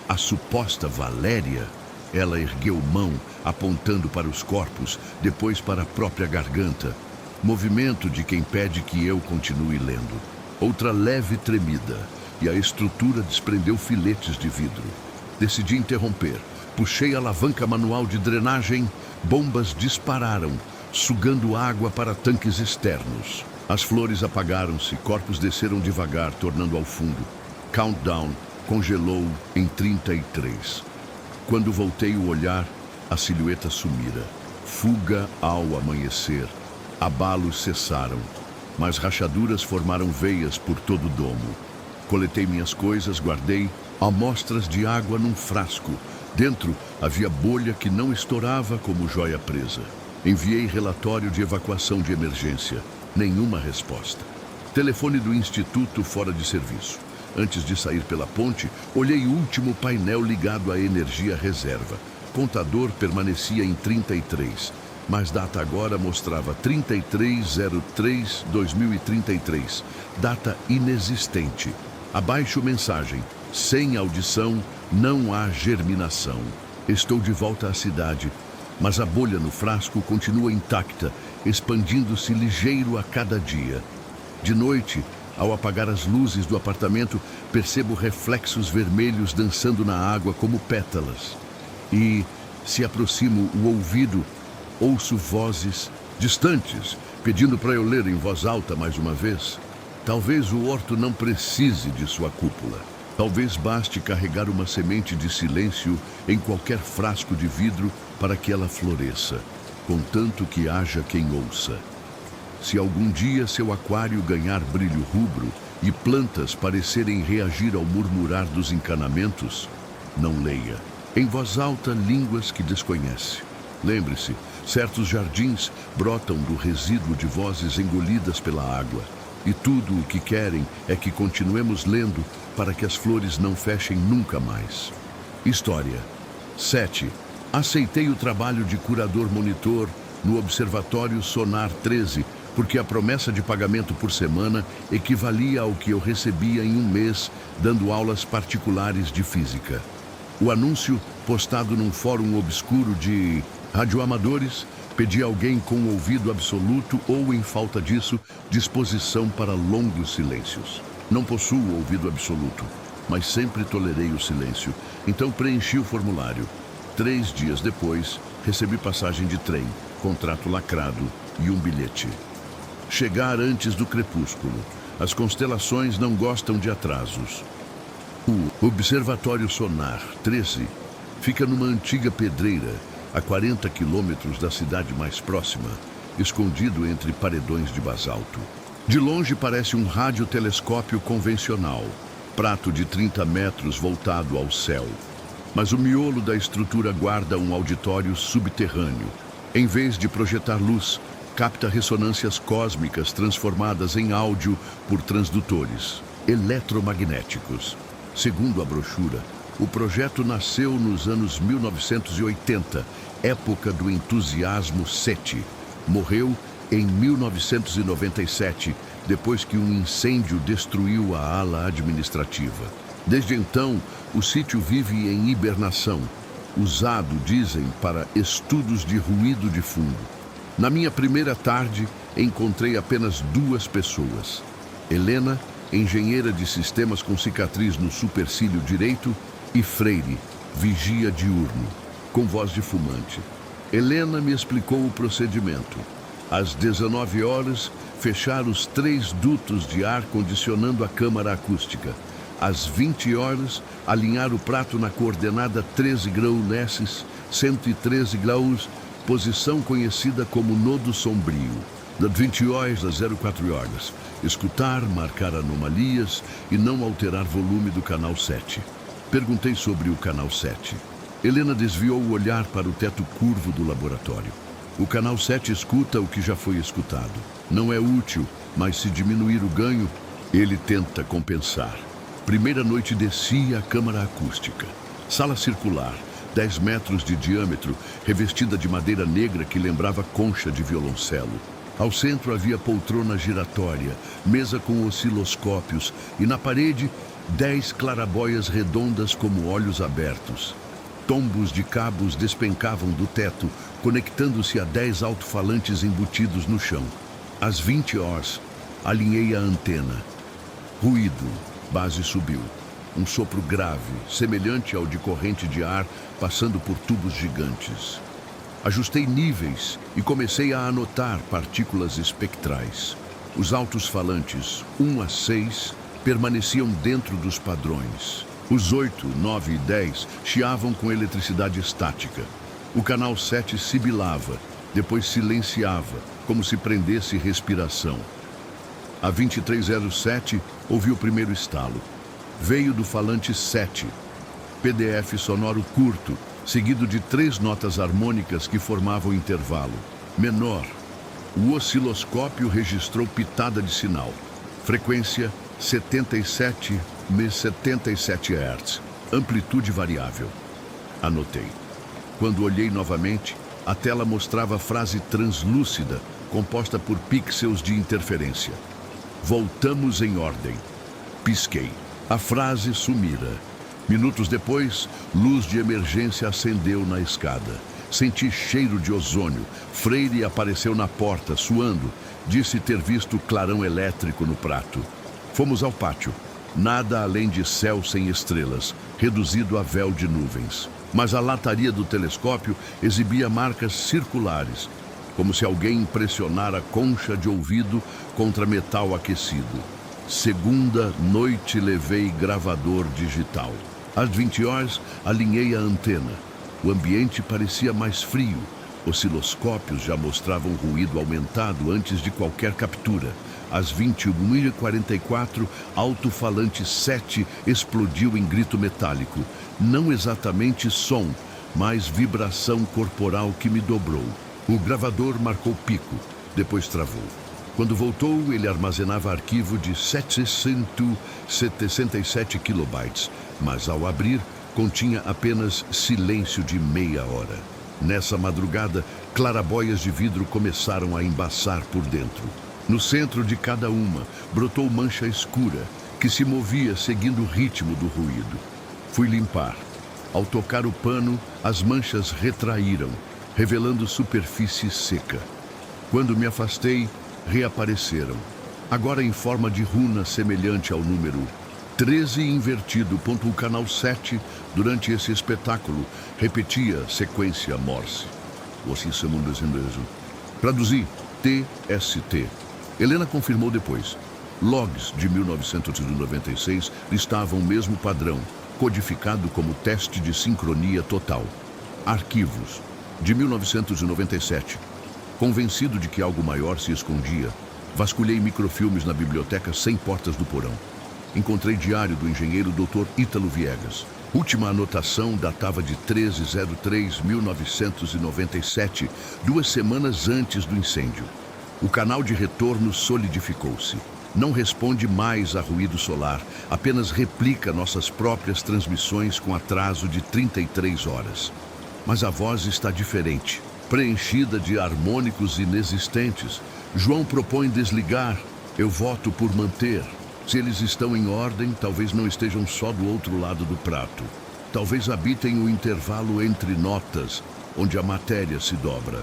[SPEAKER 1] A suposta Valéria, ela ergueu mão, apontando para os corpos, depois para a própria garganta. Movimento de quem pede que eu continue lendo. Outra leve tremida, e a estrutura desprendeu filetes de vidro. Decidi interromper. Puxei a alavanca manual de drenagem, bombas dispararam, sugando água para tanques externos. As flores apagaram-se, corpos desceram devagar, tornando ao fundo. Countdown congelou em 33. Quando voltei o olhar, a silhueta sumira. Fuga ao amanhecer. Abalos cessaram, mas rachaduras formaram veias por todo o domo. Coletei minhas coisas, guardei amostras de água num frasco. Dentro havia bolha que não estourava como joia presa. Enviei relatório de evacuação de emergência. Nenhuma resposta. Telefone do instituto fora de serviço. Antes de sair pela ponte, olhei o último painel ligado à energia reserva. Contador permanecia em 33, mas data agora mostrava 33/03/2033. Data inexistente. Abaixo mensagem. Sem audição, não há germinação. Estou de volta à cidade. Mas a bolha no frasco continua intacta, expandindo-se ligeiro a cada dia. De noite, ao apagar as luzes do apartamento, percebo reflexos vermelhos dançando na água como pétalas. E, se aproximo o ouvido, ouço vozes distantes, pedindo para eu ler em voz alta mais uma vez. Talvez o horto não precise de sua cúpula. Talvez baste carregar uma semente de silêncio em qualquer frasco de vidro para que ela floresça, contanto que haja quem ouça. Se algum dia seu aquário ganhar brilho rubro e plantas parecerem reagir ao murmurar dos encanamentos, não leia. Em voz alta, línguas que desconhece. Lembre-se, certos jardins brotam do resíduo de vozes engolidas pela água. E tudo o que querem é que continuemos lendo para que as flores não fechem nunca mais. História 7. Aceitei o trabalho de curador-monitor no Observatório Sonar 13, porque a promessa de pagamento por semana equivalia ao que eu recebia em um mês dando aulas particulares de física. O anúncio, postado num fórum obscuro de radioamadores, pedia alguém com ouvido absoluto ou, em falta disso, disposição para longos silêncios. Não possuo ouvido absoluto, mas sempre tolerei o silêncio, então preenchi o formulário. 3 dias depois, recebi passagem de trem, contrato lacrado e um bilhete. Chegar antes do crepúsculo. As constelações não gostam de atrasos. O Observatório Sonar 13 fica numa antiga pedreira, a 40 quilômetros da cidade mais próxima, escondido entre paredões de basalto. De longe parece um radiotelescópio convencional, prato de 30 metros voltado ao céu. Mas o miolo da estrutura guarda um auditório subterrâneo. Em vez de projetar luz, capta ressonâncias cósmicas transformadas em áudio por transdutores eletromagnéticos. Segundo a brochura, o projeto nasceu nos anos 1980, época do entusiasmo SETI. Morreu em 1997, depois que um incêndio destruiu a ala administrativa. Desde então, o sítio vive em hibernação, usado, dizem, para estudos de ruído de fundo. Na minha primeira tarde, encontrei apenas 2 pessoas. Helena, engenheira de sistemas com cicatriz no supercílio direito, e Freire, vigia diurno, com voz de fumante. Helena me explicou o procedimento. Às 19 horas, fechar os 3 dutos de ar condicionando a câmara acústica. Às 20 horas, alinhar o prato na coordenada 13 graus Nesses, 113 graus, posição conhecida como nodo sombrio. Das 20 horas às 04 horas, escutar, marcar anomalias e não alterar volume do canal 7. Perguntei sobre o canal 7. Helena desviou o olhar para o teto curvo do laboratório. O canal 7 escuta o que já foi escutado. Não é útil, mas se diminuir o ganho, ele tenta compensar. Primeira noite descia a câmara acústica. Sala circular, 10 metros de diâmetro, revestida de madeira negra que lembrava concha de violoncelo. Ao centro havia poltrona giratória, mesa com osciloscópios e na parede 10 clarabóias redondas como olhos abertos. Tombos de cabos despencavam do teto, conectando-se a 10 alto-falantes embutidos no chão. Às 20 horas, alinhei a antena. Ruído, base subiu. Um sopro grave, semelhante ao de corrente de ar, passando por tubos gigantes. Ajustei níveis e comecei a anotar partículas espectrais. Os altos falantes, 1 a 6, permaneciam dentro dos padrões. Os 8, 9 e 10 chiavam com eletricidade estática. O canal 7 sibilava, depois silenciava, como se prendesse respiração. A 2307 ouvi o primeiro estalo. Veio do falante 7. PDF sonoro curto, seguido de 3 notas harmônicas que formavam intervalo. Menor. O osciloscópio registrou pitada de sinal. Frequência 77 Hz. Amplitude variável. Anotei. Quando olhei novamente, a tela mostrava frase translúcida, composta por pixels de interferência. Voltamos em ordem. Pisquei. A frase sumira. Minutos depois, luz de emergência acendeu na escada. Senti cheiro de ozônio. Freire apareceu na porta, suando. Disse ter visto clarão elétrico no prato. Fomos ao pátio. Nada além de céu sem estrelas, reduzido a véu de nuvens. Mas a lataria do telescópio exibia marcas circulares, como se alguém impressionara concha de ouvido contra metal aquecido. Segunda noite levei gravador digital. Às 20 horas, alinhei a antena. O ambiente parecia mais frio. Osciloscópios já mostravam ruído aumentado antes de qualquer captura. Às 21h44, alto-falante 7 explodiu em grito metálico. Não exatamente som, mas vibração corporal que me dobrou. O gravador marcou pico, depois travou. Quando voltou, ele armazenava arquivo de 767 kilobytes, mas ao abrir, continha apenas silêncio de meia hora. Nessa madrugada, clarabóias de vidro começaram a embaçar por dentro. No centro de cada uma, brotou mancha escura, que se movia seguindo o ritmo do ruído. Fui limpar. Ao tocar o pano, as manchas retraíram, revelando superfície seca. Quando me afastei, reapareceram. Agora em forma de runa semelhante ao número 13 invertido. O canal 7, durante esse espetáculo, repetia sequência Morse. Traduzi, TST. Helena confirmou depois. Logs de 1996 listavam o mesmo padrão, codificado como teste de sincronia total. Arquivos de 1997. Convencido de que algo maior se escondia, vasculhei microfilmes na biblioteca sem portas do porão. Encontrei diário do engenheiro Dr. Ítalo Viegas. Última anotação datava de 13/03/1997, 2 semanas antes do incêndio. O canal de retorno solidificou-se. Não responde mais a ruído solar, apenas replica nossas próprias transmissões com atraso de 33 horas. Mas a voz está diferente, preenchida de harmônicos inexistentes. João propõe desligar, Eu voto por manter. Se eles estão em ordem, talvez não estejam só do outro lado do prato. Talvez habitem o intervalo entre notas, onde a matéria se dobra.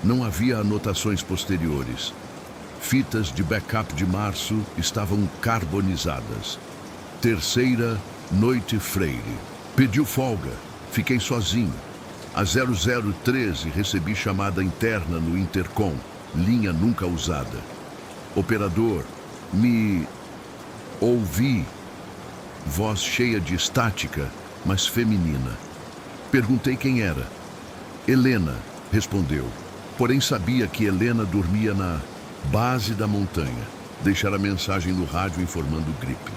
[SPEAKER 1] Não havia anotações posteriores. Fitas de backup de março estavam carbonizadas. Terceira noite Freire. Pediu folga. Fiquei sozinho. Às 0013 recebi chamada interna no intercom, linha nunca usada. Operador, me ouvi. Voz cheia de estática, mas feminina. Perguntei quem era. Helena, respondeu. Porém sabia que Helena dormia na base da montanha. Deixara mensagem no rádio informando gripe.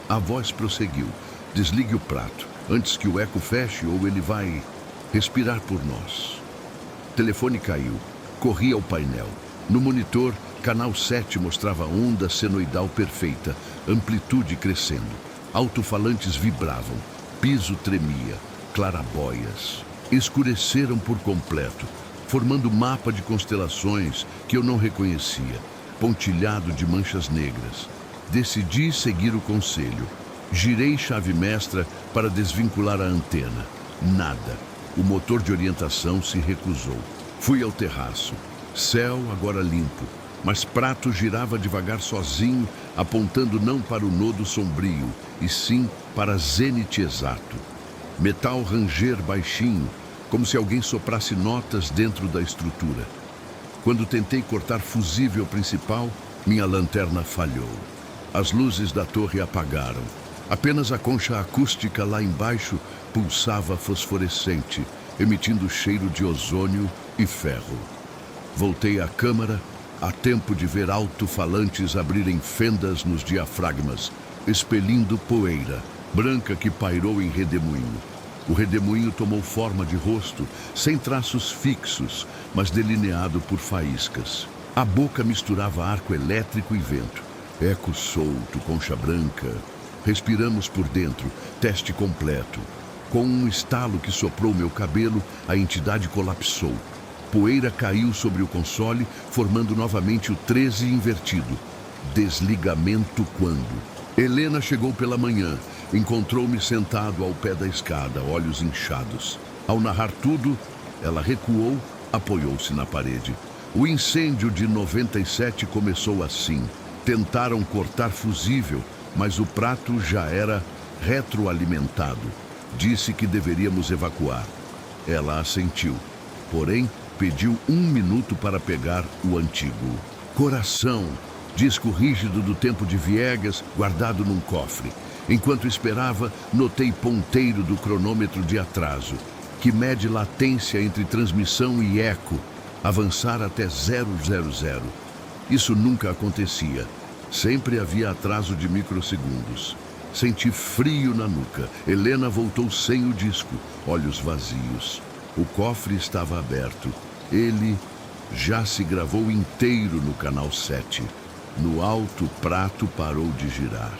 [SPEAKER 1] A voz prosseguiu. Desligue o prato, antes que o eco feche ou ele vai respirar por nós. O telefone caiu. Corri ao painel. No monitor, canal 7 mostrava onda senoidal perfeita, amplitude crescendo. Alto-falantes vibravam. Piso tremia. Clarabóias. Escureceram por completo, formando mapa de constelações que eu não reconhecia, pontilhado de manchas negras. Decidi seguir o conselho. Girei chave mestra para desvincular a antena. Nada. O motor de orientação se recusou. Fui ao terraço. Céu agora limpo, mas Prato girava devagar sozinho, apontando não para o nodo sombrio, e sim para zênite exato. Metal ranger baixinho, como se alguém soprasse notas dentro da estrutura. Quando tentei cortar fusível principal, minha lanterna falhou. As luzes da torre apagaram. Apenas a concha acústica lá embaixo pulsava fosforescente, emitindo cheiro de ozônio e ferro. Voltei à câmara, a tempo de ver alto-falantes abrirem fendas nos diafragmas, expelindo poeira, branca que pairou em redemoinho. O redemoinho tomou forma de rosto, sem traços fixos, mas delineado por faíscas. A boca misturava arco elétrico e vento. Eco solto, concha branca. Respiramos por dentro, teste completo. Com um estalo que soprou meu cabelo, a entidade colapsou. Poeira caiu sobre o console, formando novamente o 13 invertido. Desligamento quando? Helena chegou pela manhã. Encontrou-me sentado ao pé da escada, olhos inchados. Ao narrar tudo, ela recuou, apoiou-se na parede. O incêndio de 97 começou assim. Tentaram cortar fusível, mas o prato já era retroalimentado. Disse que deveríamos evacuar. Ela assentiu, porém pediu 1 minuto para pegar o antigo. Coração, disco rígido do tempo de Viegas, guardado num cofre. Enquanto esperava, notei ponteiro do cronômetro de atraso, que mede latência entre transmissão e eco, avançar até 000. Isso nunca acontecia. Sempre havia atraso de microsegundos. Senti frio na nuca. Helena voltou sem o disco, olhos vazios. O cofre estava aberto. Ele já se gravou inteiro no canal 7. No alto, o prato parou de girar.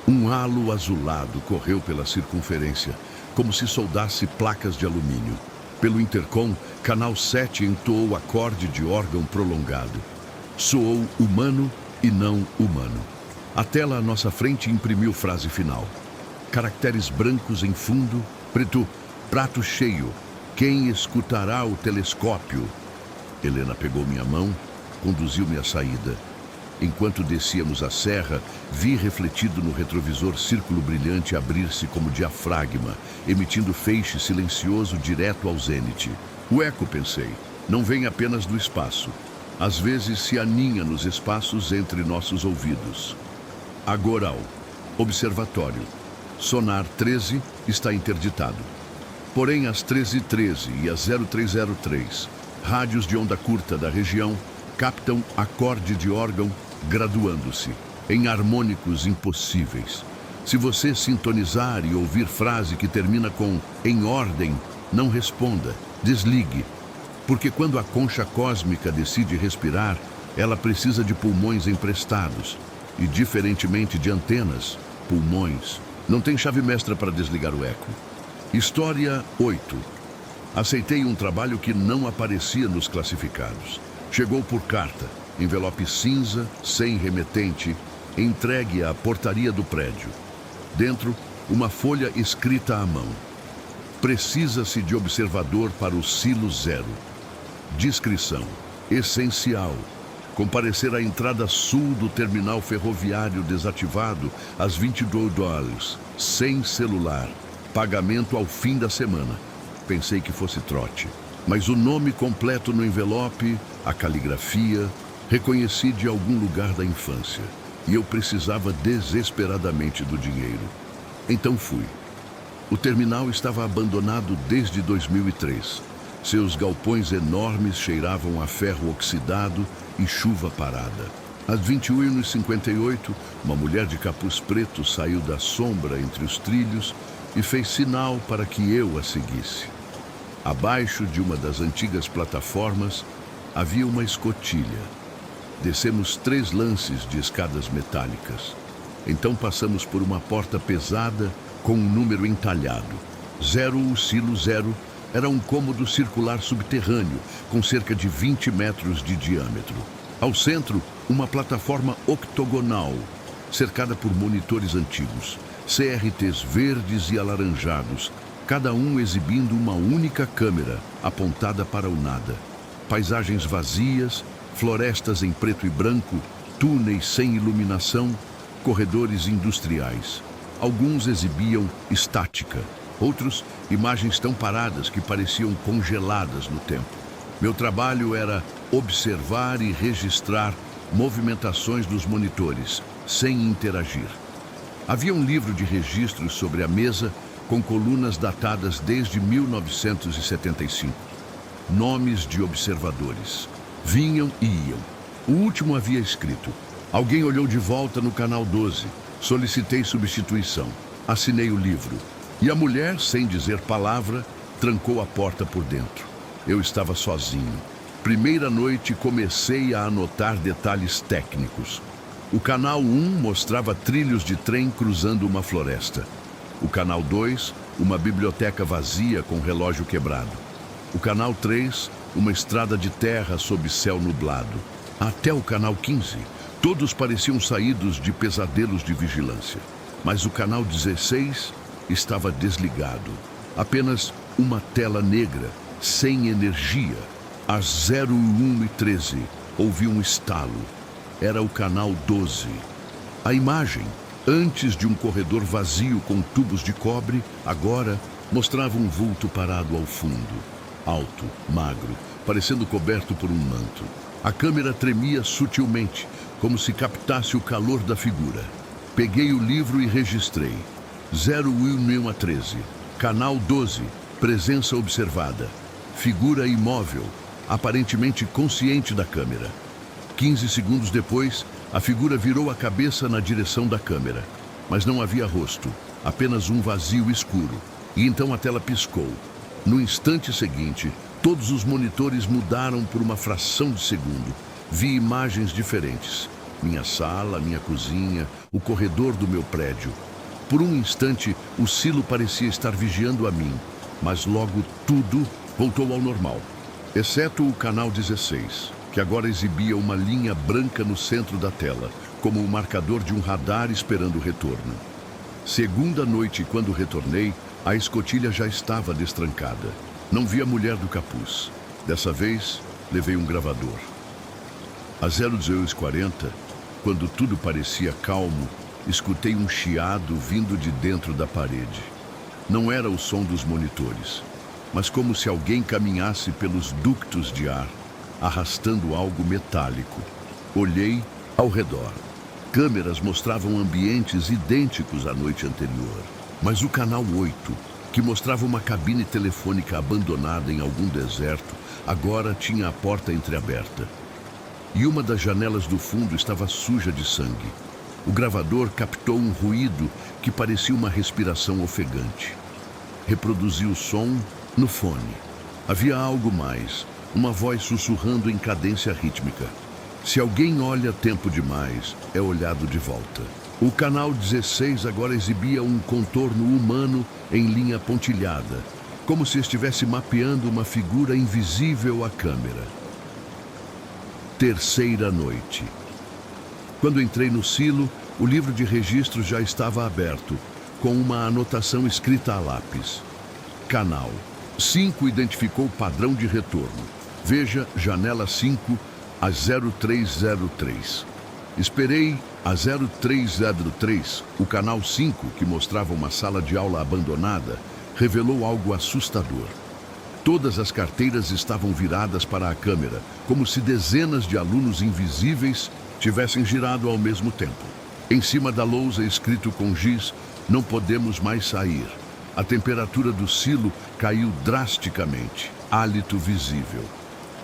[SPEAKER 1] Um halo azulado correu pela circunferência, como se soldasse placas de alumínio. Pelo intercom, canal 7 entoou acorde de órgão prolongado. Soou humano e não humano. A tela à nossa frente imprimiu frase final. Caracteres brancos em fundo, preto, prato cheio. Quem escutará o telescópio? Helena pegou minha mão, conduziu-me à saída. Enquanto descíamos a serra, vi refletido no retrovisor círculo brilhante abrir-se como diafragma, emitindo feixe silencioso direto ao zênite. O eco, pensei, não vem apenas do espaço. Às vezes se aninha nos espaços entre nossos ouvidos. Agoral, observatório. Sonar 13 está interditado. Porém, às 13h13 e às 0303, rádios de onda curta da região captam acorde de órgão graduando-se em harmônicos impossíveis. Se você sintonizar e ouvir frase que termina com "em ordem", não responda, desligue. Porque quando a concha cósmica decide respirar, ela precisa de pulmões emprestados. E, diferentemente de antenas, pulmões. Não tem chave mestra para desligar o eco. História 8. Aceitei um trabalho que não aparecia nos classificados. Chegou por carta. envelope cinza, sem remetente, entregue à portaria do prédio. Dentro, uma folha escrita à mão. Precisa-se de observador para o Silo 0. Descrição: essencial. Comparecer à entrada sul do terminal ferroviário desativado às 22 horas, sem celular. Pagamento ao fim da semana. Pensei que fosse trote. Mas o nome completo no envelope, a caligrafia, reconheci de algum lugar da infância. E eu precisava desesperadamente do dinheiro. Então fui. O terminal estava abandonado desde 2003. Seus galpões enormes cheiravam a ferro oxidado e chuva parada. Às 21h58, uma mulher de capuz preto saiu da sombra entre os trilhos e fez sinal para que eu a seguisse. Abaixo de uma das antigas plataformas havia uma escotilha. Descemos 3 lances de escadas metálicas. Então passamos por uma porta pesada com um número entalhado. 0, o Silo 0, era um cômodo circular subterrâneo com cerca de 20 metros de diâmetro. Ao centro, uma plataforma octogonal, cercada por monitores antigos, CRTs verdes e alaranjados, cada um exibindo uma única câmera apontada para o nada. Paisagens vazias, florestas em preto e branco, túneis sem iluminação, corredores industriais. Alguns exibiam estática, outros imagens tão paradas que pareciam congeladas no tempo. Meu trabalho era observar e registrar movimentações dos monitores, sem interagir. Havia um livro de registros sobre a mesa com colunas datadas desde 1975. Nomes de observadores. Vinham e iam. O último havia escrito: alguém olhou de volta no canal 12. Solicitei substituição. Assinei o livro. E a mulher, sem dizer palavra, trancou a porta por dentro. Eu estava sozinho. Primeira noite comecei a anotar detalhes técnicos. O canal 1 mostrava trilhos de trem cruzando uma floresta. O canal 2, uma biblioteca vazia com relógio quebrado. O canal 3, uma estrada de terra sob céu nublado. Até o canal 15, todos pareciam saídos de pesadelos de vigilância. Mas o canal 16 estava desligado. Apenas uma tela negra, sem energia. Às 01h13, ouvi um estalo. Era o canal 12. A imagem, antes de um corredor vazio com tubos de cobre, agora mostrava um vulto parado ao fundo. Alto, magro, parecendo coberto por um manto. A câmera tremia sutilmente, como se captasse o calor da figura. Peguei o livro e registrei. 01h13, canal 12, presença observada. Figura imóvel, aparentemente consciente da câmera. 15 segundos depois, a figura virou a cabeça na direção da câmera. Mas não havia rosto, apenas um vazio escuro. E então a tela piscou. No instante seguinte, todos os monitores mudaram por uma fração de segundo. Vi imagens diferentes. Minha sala, minha cozinha, o corredor do meu prédio. Por um instante, o silo parecia estar vigiando a mim, mas logo tudo voltou ao normal. Exceto o canal 16, que agora exibia uma linha branca no centro da tela, como o marcador de um radar esperando o retorno. Segunda noite, quando retornei, a escotilha já estava destrancada. Não vi a mulher do capuz. Dessa vez, levei um gravador. Às 0:40, quando tudo parecia calmo, escutei um chiado vindo de dentro da parede. Não era o som dos monitores, mas como se alguém caminhasse pelos ductos de ar, arrastando algo metálico. Olhei ao redor. Câmeras mostravam ambientes idênticos à noite anterior. Mas o canal 8, que mostrava uma cabine telefônica abandonada em algum deserto, agora tinha a porta entreaberta. E uma das janelas do fundo estava suja de sangue. O gravador captou um ruído que parecia uma respiração ofegante. Reproduziu o som no fone. Havia algo mais, uma voz sussurrando em cadência rítmica. Se alguém olha tempo demais, é olhado de volta. O canal 16 agora exibia um contorno humano em linha pontilhada, como se estivesse mapeando uma figura invisível à câmera. Terceira noite. Quando entrei no silo, o livro de registros já estava aberto, com uma anotação escrita a lápis. Canal 5 identificou padrão de retorno. Veja janela 5 a 0303. Esperei a 0303. O canal 5, que mostrava uma sala de aula abandonada, revelou algo assustador. Todas as carteiras estavam viradas para a câmera, como se dezenas de alunos invisíveis tivessem girado ao mesmo tempo. Em cima da lousa, escrito com giz, não podemos mais sair. A temperatura do silo caiu drasticamente, hálito visível.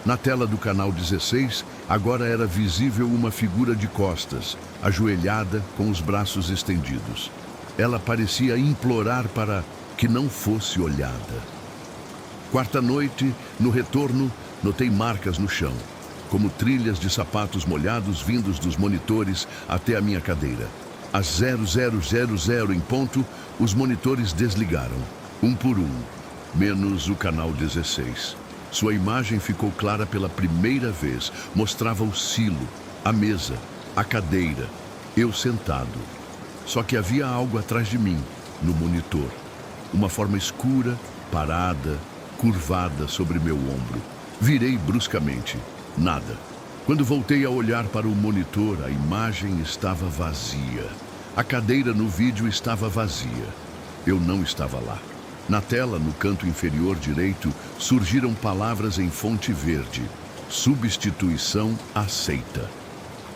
[SPEAKER 1] Na tela do canal 16, agora era visível uma figura de costas, ajoelhada, com os braços estendidos. Ela parecia implorar para que não fosse olhada. Quarta noite, no retorno, notei marcas no chão, como trilhas de sapatos molhados vindos dos monitores até a minha cadeira. Às 0000 em ponto, os monitores desligaram, um por um, menos o canal 16. Sua imagem ficou clara pela primeira vez. Mostrava o silo, a mesa, a cadeira, eu sentado. Só que havia algo atrás de mim, no monitor. Uma forma escura, parada, curvada sobre meu ombro. Virei bruscamente. Nada. Quando voltei a olhar para o monitor, a imagem estava vazia. A cadeira no vídeo estava vazia. Eu não estava lá. Na tela, no canto inferior direito, surgiram palavras em fonte verde. Substituição aceita.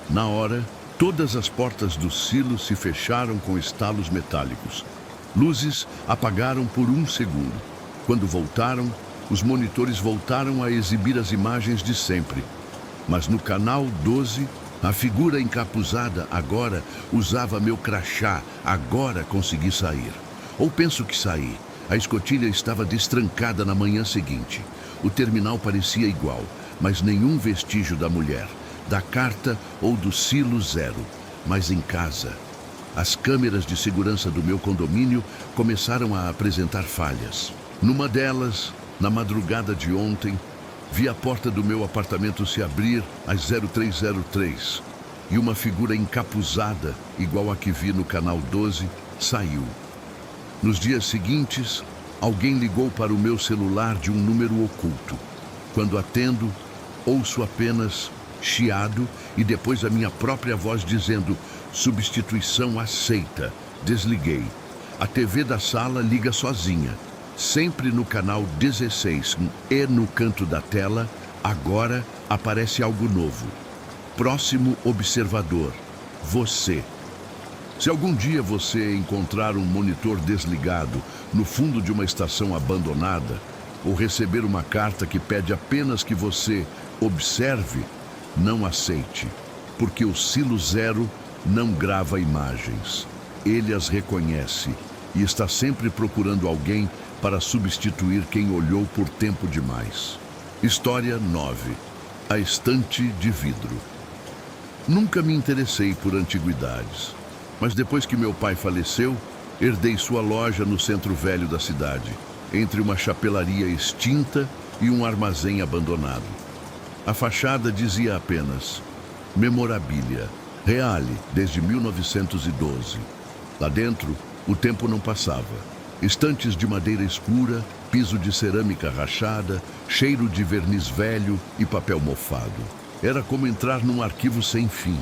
[SPEAKER 1] Na hora, todas as portas do silo se fecharam com estalos metálicos. Luzes apagaram por um segundo. Quando voltaram, os monitores voltaram a exibir as imagens de sempre. Mas no canal 12, a figura encapuzada agora usava meu crachá. Agora consegui sair. Ou penso que saí. A escotilha estava destrancada na manhã seguinte. O terminal parecia igual, mas nenhum vestígio da mulher, da carta ou do silo zero. Mas em casa, as câmeras de segurança do meu condomínio começaram a apresentar falhas. Numa delas, na madrugada de ontem, vi a porta do meu apartamento se abrir às 0303 e uma figura encapuzada, igual a que vi no canal 12, saiu. Nos dias seguintes, alguém ligou para o meu celular de um número oculto. Quando atendo, ouço apenas chiado e depois a minha própria voz dizendo: substituição aceita. Desliguei. A TV da sala liga sozinha. Sempre no canal 16 e no canto da tela, agora aparece algo novo. Próximo observador, você. Se algum dia você encontrar um monitor desligado no fundo de uma estação abandonada ou receber uma carta que pede apenas que você observe, não aceite, porque o silo zero não grava imagens. Ele as reconhece e está sempre procurando alguém para substituir quem olhou por tempo demais. História 9. A estante de vidro. Nunca me interessei por antiguidades, mas depois que meu pai faleceu, herdei sua loja no centro velho da cidade, entre uma chapelaria extinta e um armazém abandonado. A fachada dizia apenas Memorabilia, Reale, desde 1912. Lá dentro, o tempo não passava. Estantes de madeira escura, piso de cerâmica rachada, cheiro de verniz velho e papel mofado. Era como entrar num arquivo sem fim,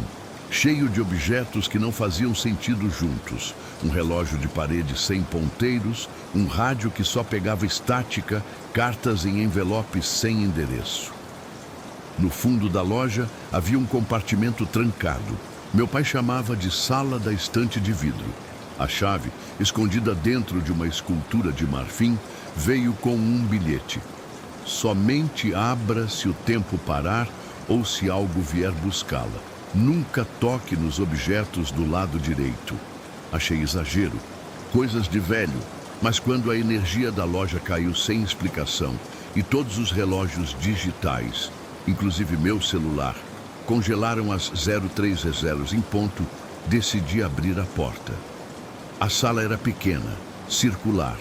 [SPEAKER 1] cheio de objetos que não faziam sentido juntos. Um relógio de parede sem ponteiros, um rádio que só pegava estática, cartas em envelopes sem endereço. No fundo da loja havia um compartimento trancado. Meu pai chamava de sala da estante de vidro. A chave, escondida dentro de uma escultura de marfim, veio com um bilhete. Somente abra se o tempo parar ou se algo vier buscá-la. Nunca toque nos objetos do lado direito. Achei exagero, coisas de velho, mas quando a energia da loja caiu sem explicação e todos os relógios digitais, inclusive meu celular, congelaram às 0300 em ponto, decidi abrir a porta. A sala era pequena, circular,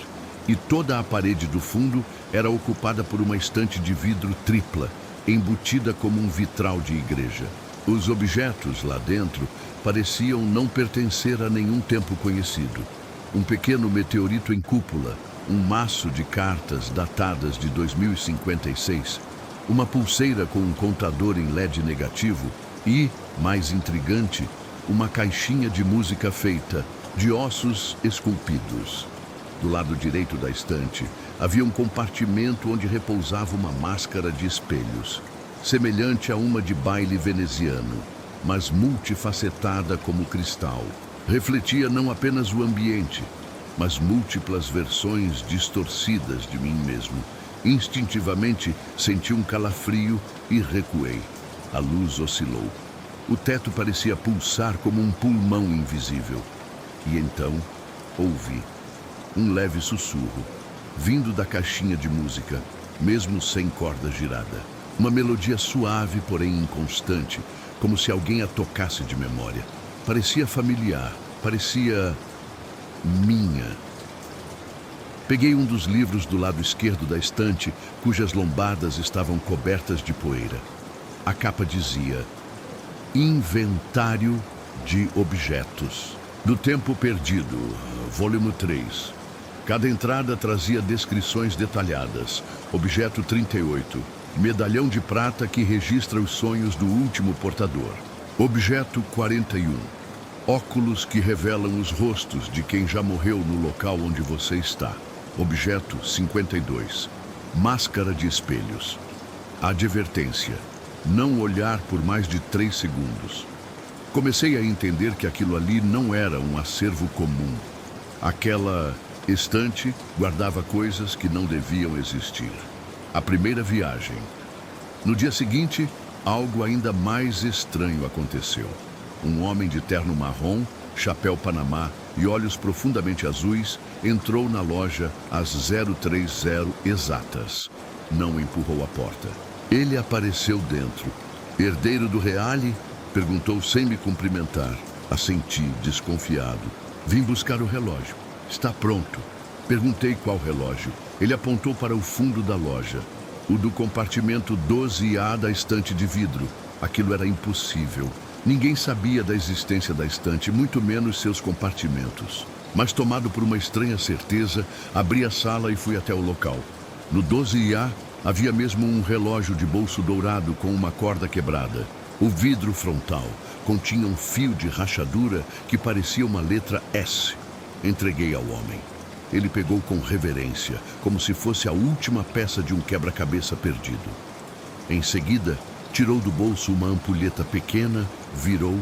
[SPEAKER 1] e toda a parede do fundo era ocupada por uma estante de vidro tripla, embutida como um vitral de igreja. Os objetos lá dentro pareciam não pertencer a nenhum tempo conhecido. Um pequeno meteorito em cúpula, um maço de cartas datadas de 2056, uma pulseira com um contador em LED negativo e, mais intrigante, uma caixinha de música feita de ossos esculpidos. Do lado direito da estante, havia um compartimento onde repousava uma máscara de espelhos, semelhante a uma de baile veneziano, mas multifacetada como cristal. Refletia não apenas o ambiente, mas múltiplas versões distorcidas de mim mesmo. Instintivamente senti um calafrio e recuei. A luz oscilou. O teto parecia pulsar como um pulmão invisível. E então, ouvi um leve sussurro, vindo da caixinha de música, mesmo sem corda girada. Uma melodia suave, porém inconstante, como se alguém a tocasse de memória. Parecia familiar, parecia minha. Peguei um dos livros do lado esquerdo da estante, cujas lombadas estavam cobertas de poeira. A capa dizia: Inventário de Objetos. Do Tempo Perdido, volume 3. Cada entrada trazia descrições detalhadas. Objeto 38. Medalhão de prata que registra os sonhos do último portador. Objeto 41. Óculos que revelam os rostos de quem já morreu no local onde você está. Objeto 52. Máscara de espelhos. Advertência: não olhar por mais de 3 segundos. Comecei a entender que aquilo ali não era um acervo comum. Aquela estante guardava coisas que não deviam existir. A primeira viagem. No dia seguinte, algo ainda mais estranho aconteceu. Um homem de terno marrom, chapéu panamá e olhos profundamente azuis entrou na loja às 030 exatas. Não empurrou a porta. Ele apareceu dentro. Herdeiro do Reale? Perguntou sem me cumprimentar. Assenti, desconfiado. Vim buscar o relógio. Está pronto. Perguntei qual relógio. Ele apontou para o fundo da loja. O do compartimento 12A da estante de vidro. Aquilo era impossível. Ninguém sabia da existência da estante, muito menos seus compartimentos. Mas tomado por uma estranha certeza, abri a sala e fui até o local. No 12A havia mesmo um relógio de bolso dourado com uma corda quebrada. O vidro frontal continha um fio de rachadura que parecia uma letra S. Entreguei ao homem. Ele pegou com reverência, como se fosse a última peça de um quebra-cabeça perdido. Em seguida, tirou do bolso uma ampulheta pequena, virou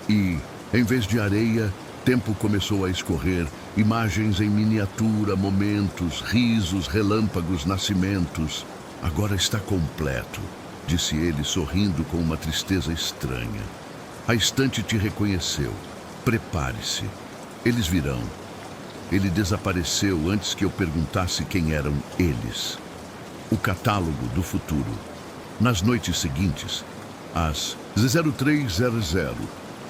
[SPEAKER 1] e, em vez de areia, tempo começou a escorrer, imagens em miniatura, momentos, risos, relâmpagos, nascimentos. Agora está completo, disse ele, sorrindo com uma tristeza estranha. A estante te reconheceu. Prepare-se. Eles virão. Ele desapareceu antes que eu perguntasse quem eram eles. O catálogo do futuro. Nas noites seguintes, às 0300,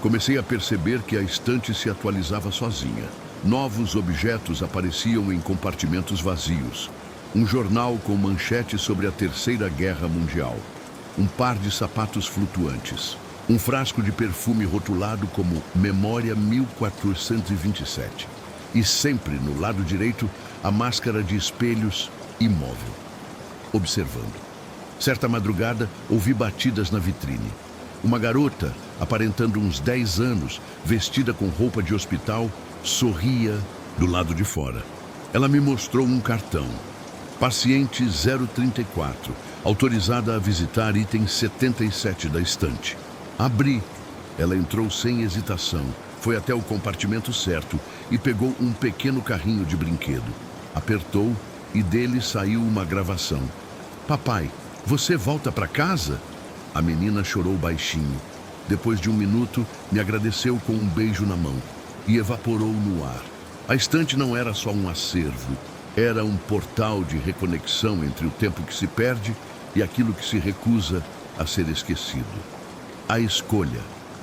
[SPEAKER 1] comecei a perceber que a estante se atualizava sozinha. Novos objetos apareciam em compartimentos vazios. Um jornal com manchete sobre a Terceira Guerra Mundial. Um par de sapatos flutuantes. Um frasco de perfume rotulado como Memória 1427. E sempre, no lado direito, a máscara de espelhos imóvel, observando. Certa madrugada, ouvi batidas na vitrine. Uma garota, aparentando uns 10 anos, vestida com roupa de hospital, sorria do lado de fora. Ela me mostrou um cartão. Paciente 034, autorizada a visitar item 77 da estante. Abri. Ela entrou sem hesitação, foi até o compartimento certo e pegou um pequeno carrinho de brinquedo. Apertou e dele saiu uma gravação. Papai, você volta para casa? A menina chorou baixinho. Depois de 1 minuto, me agradeceu com um beijo na mão e evaporou no ar. A estante não era só um acervo, era um portal de reconexão entre o tempo que se perde e aquilo que se recusa a ser esquecido. A escolha.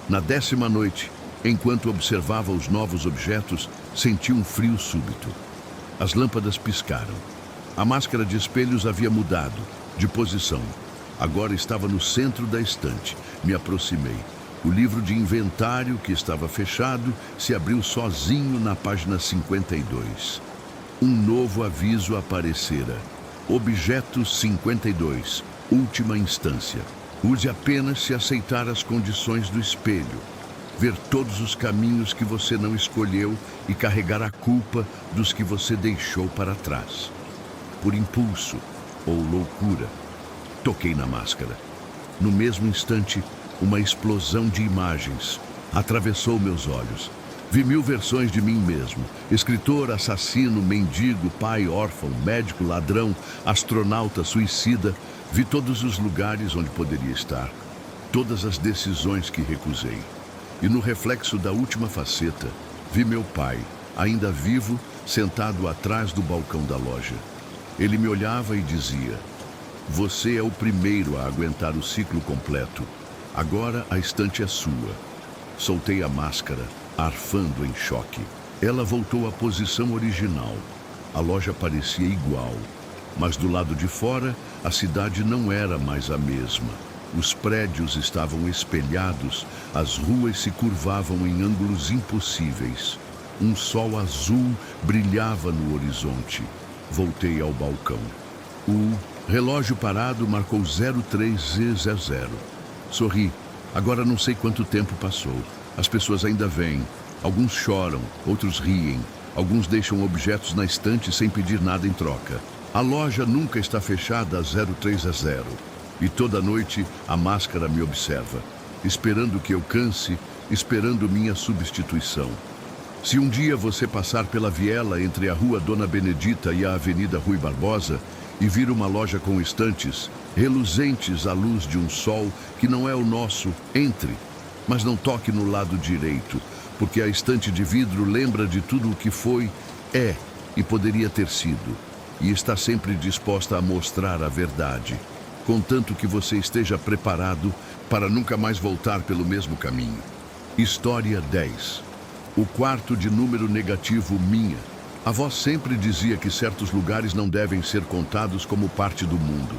[SPEAKER 1] Na 10ª noite, enquanto observava os novos objetos, senti um frio súbito. As lâmpadas piscaram. A máscara de espelhos havia mudado de posição. Agora estava no centro da estante. Me aproximei. O livro de inventário, que estava fechado, se abriu sozinho na página 52. Um novo aviso aparecera. Objeto 52. Última instância. Use apenas se aceitar as condições do espelho. Ver todos os caminhos que você não escolheu e carregar a culpa dos que você deixou para trás. Por impulso ou loucura, toquei na máscara. No mesmo instante, uma explosão de imagens atravessou meus olhos. Vi 1000 versões de mim mesmo. Escritor, assassino, mendigo, pai, órfão, médico, ladrão, astronauta, suicida. Vi todos os lugares onde poderia estar. Todas as decisões que recusei. E no reflexo da última faceta, vi meu pai, ainda vivo, sentado atrás do balcão da loja. Ele me olhava e dizia: "Você é o primeiro a aguentar o ciclo completo. Agora a estante é sua." Soltei a máscara, arfando em choque. Ela voltou à posição original. A loja parecia igual, mas do lado de fora, a cidade não era mais a mesma. Os prédios estavam espelhados, as ruas se curvavam em ângulos impossíveis. Um sol azul brilhava no horizonte. Voltei ao balcão. O relógio parado marcou 0300. Sorri. Agora não sei quanto tempo passou. As pessoas ainda vêm. Alguns choram, outros riem. Alguns deixam objetos na estante sem pedir nada em troca. A loja nunca está fechada às 0300. E toda noite a máscara me observa, esperando que eu canse, esperando minha substituição. Se um dia você passar pela viela entre a Rua Dona Benedita e a Avenida Rui Barbosa e vir uma loja com estantes, reluzentes à luz de um sol que não é o nosso, entre, mas não toque no lado direito, porque a estante de vidro lembra de tudo o que foi, é e poderia ter sido, e está sempre disposta a mostrar a verdade. Contanto que você esteja preparado para nunca mais voltar pelo mesmo caminho. História 10. O quarto de número negativo minha. A avó sempre dizia que certos lugares não devem ser contados como parte do mundo.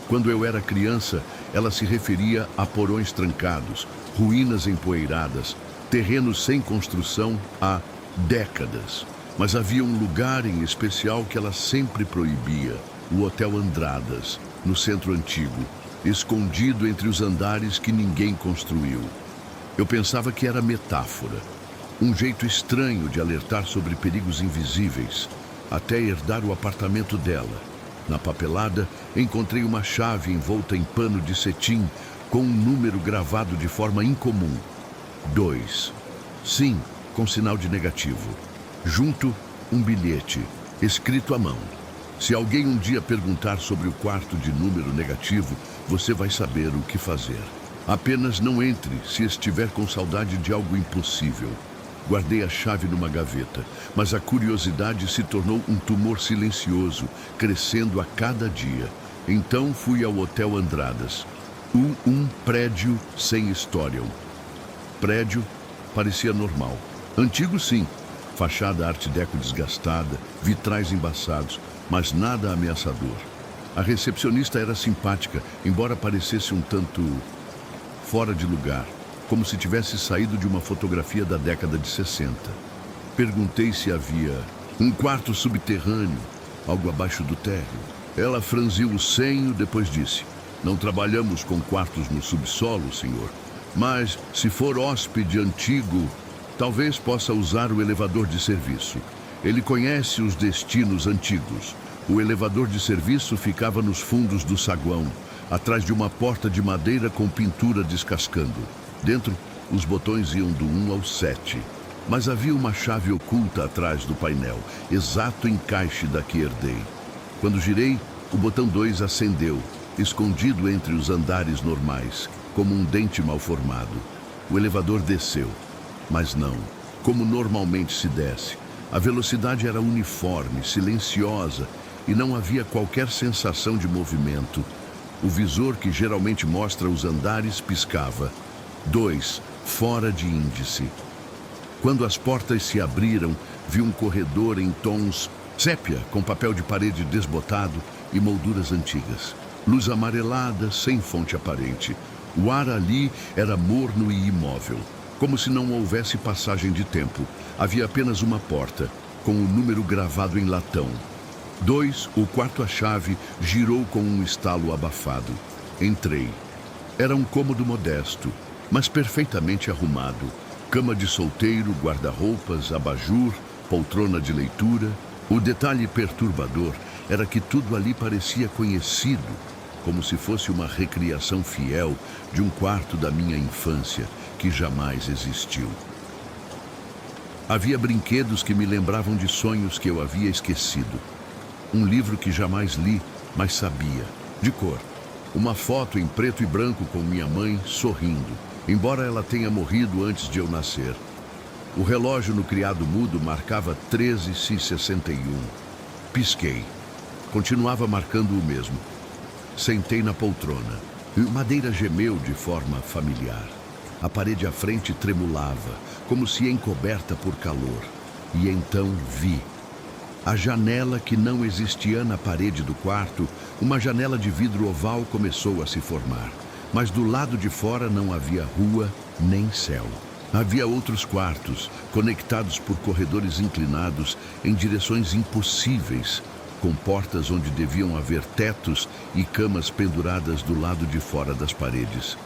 [SPEAKER 1] Quando eu era criança, ela se referia a porões trancados, ruínas empoeiradas, terrenos sem construção há décadas. Mas havia um lugar em especial que ela sempre proibia, o Hotel Andradas, no centro antigo, escondido entre os andares que ninguém construiu. Eu pensava que era metáfora, um jeito estranho de alertar sobre perigos invisíveis, até herdar o apartamento dela. Na papelada, encontrei uma chave envolta em pano de cetim com um número gravado de forma incomum. 2. Sim, com sinal de negativo. Junto, um bilhete, escrito à mão. Se alguém um dia perguntar sobre o quarto de número negativo, você vai saber o que fazer. Apenas não entre se estiver com saudade de algo impossível. Guardei a chave numa gaveta, mas a curiosidade se tornou um tumor silencioso, crescendo a cada dia. Então fui ao Hotel Andradas. Um prédio sem história. Prédio parecia normal. Antigo, sim. Fachada arte deco desgastada, vitrais embaçados, mas nada ameaçador. A recepcionista era simpática, embora parecesse um tanto fora de lugar, como se tivesse saído de uma fotografia da década de 60. Perguntei se havia um quarto subterrâneo, algo abaixo do térreo. Ela franziu o senho, depois disse: "Não trabalhamos com quartos no subsolo, senhor, mas se for hóspede antigo, talvez possa usar o elevador de serviço. Ele conhece os destinos antigos. O elevador de serviço ficava nos fundos do saguão, atrás de uma porta de madeira com pintura descascando. Dentro, os botões iam do 1 ao 7. Mas havia uma chave oculta atrás do painel, exato encaixe da que herdei. Quando girei, o botão 2 acendeu, escondido entre os andares normais, como um dente mal formado. O elevador desceu, mas não, como normalmente se desce. A velocidade era uniforme, silenciosa, e não havia qualquer sensação de movimento. O visor que geralmente mostra os andares piscava. 2, fora de índice. Quando as portas se abriram, vi um corredor em tons sépia, com papel de parede desbotado e molduras antigas. Luz amarelada, sem fonte aparente. O ar ali era morno e imóvel, como se não houvesse passagem de tempo. Havia apenas uma porta, com o número gravado em latão. 2, o quarto à chave, girou com um estalo abafado. Entrei. Era um cômodo modesto, mas perfeitamente arrumado. Cama de solteiro, guarda-roupas, abajur, poltrona de leitura. O detalhe perturbador era que tudo ali parecia conhecido, como se fosse uma recriação fiel de um quarto da minha infância que jamais existiu. Havia brinquedos que me lembravam de sonhos que eu havia esquecido. Um livro que jamais li, mas sabia, de cor. Uma foto em preto e branco com minha mãe sorrindo, embora ela tenha morrido antes de eu nascer. O relógio no criado mudo marcava 13h61. Pisquei. Continuava marcando o mesmo. Sentei na poltrona. Madeira gemeu de forma familiar. A parede à frente tremulava, como se encoberta por calor. E então vi. A janela que não existia na parede do quarto, uma janela de vidro oval começou a se formar. Mas do lado de fora não havia rua nem céu. Havia outros quartos, conectados por corredores inclinados em direções impossíveis, com portas onde deviam haver tetos e camas penduradas do lado de fora das paredes.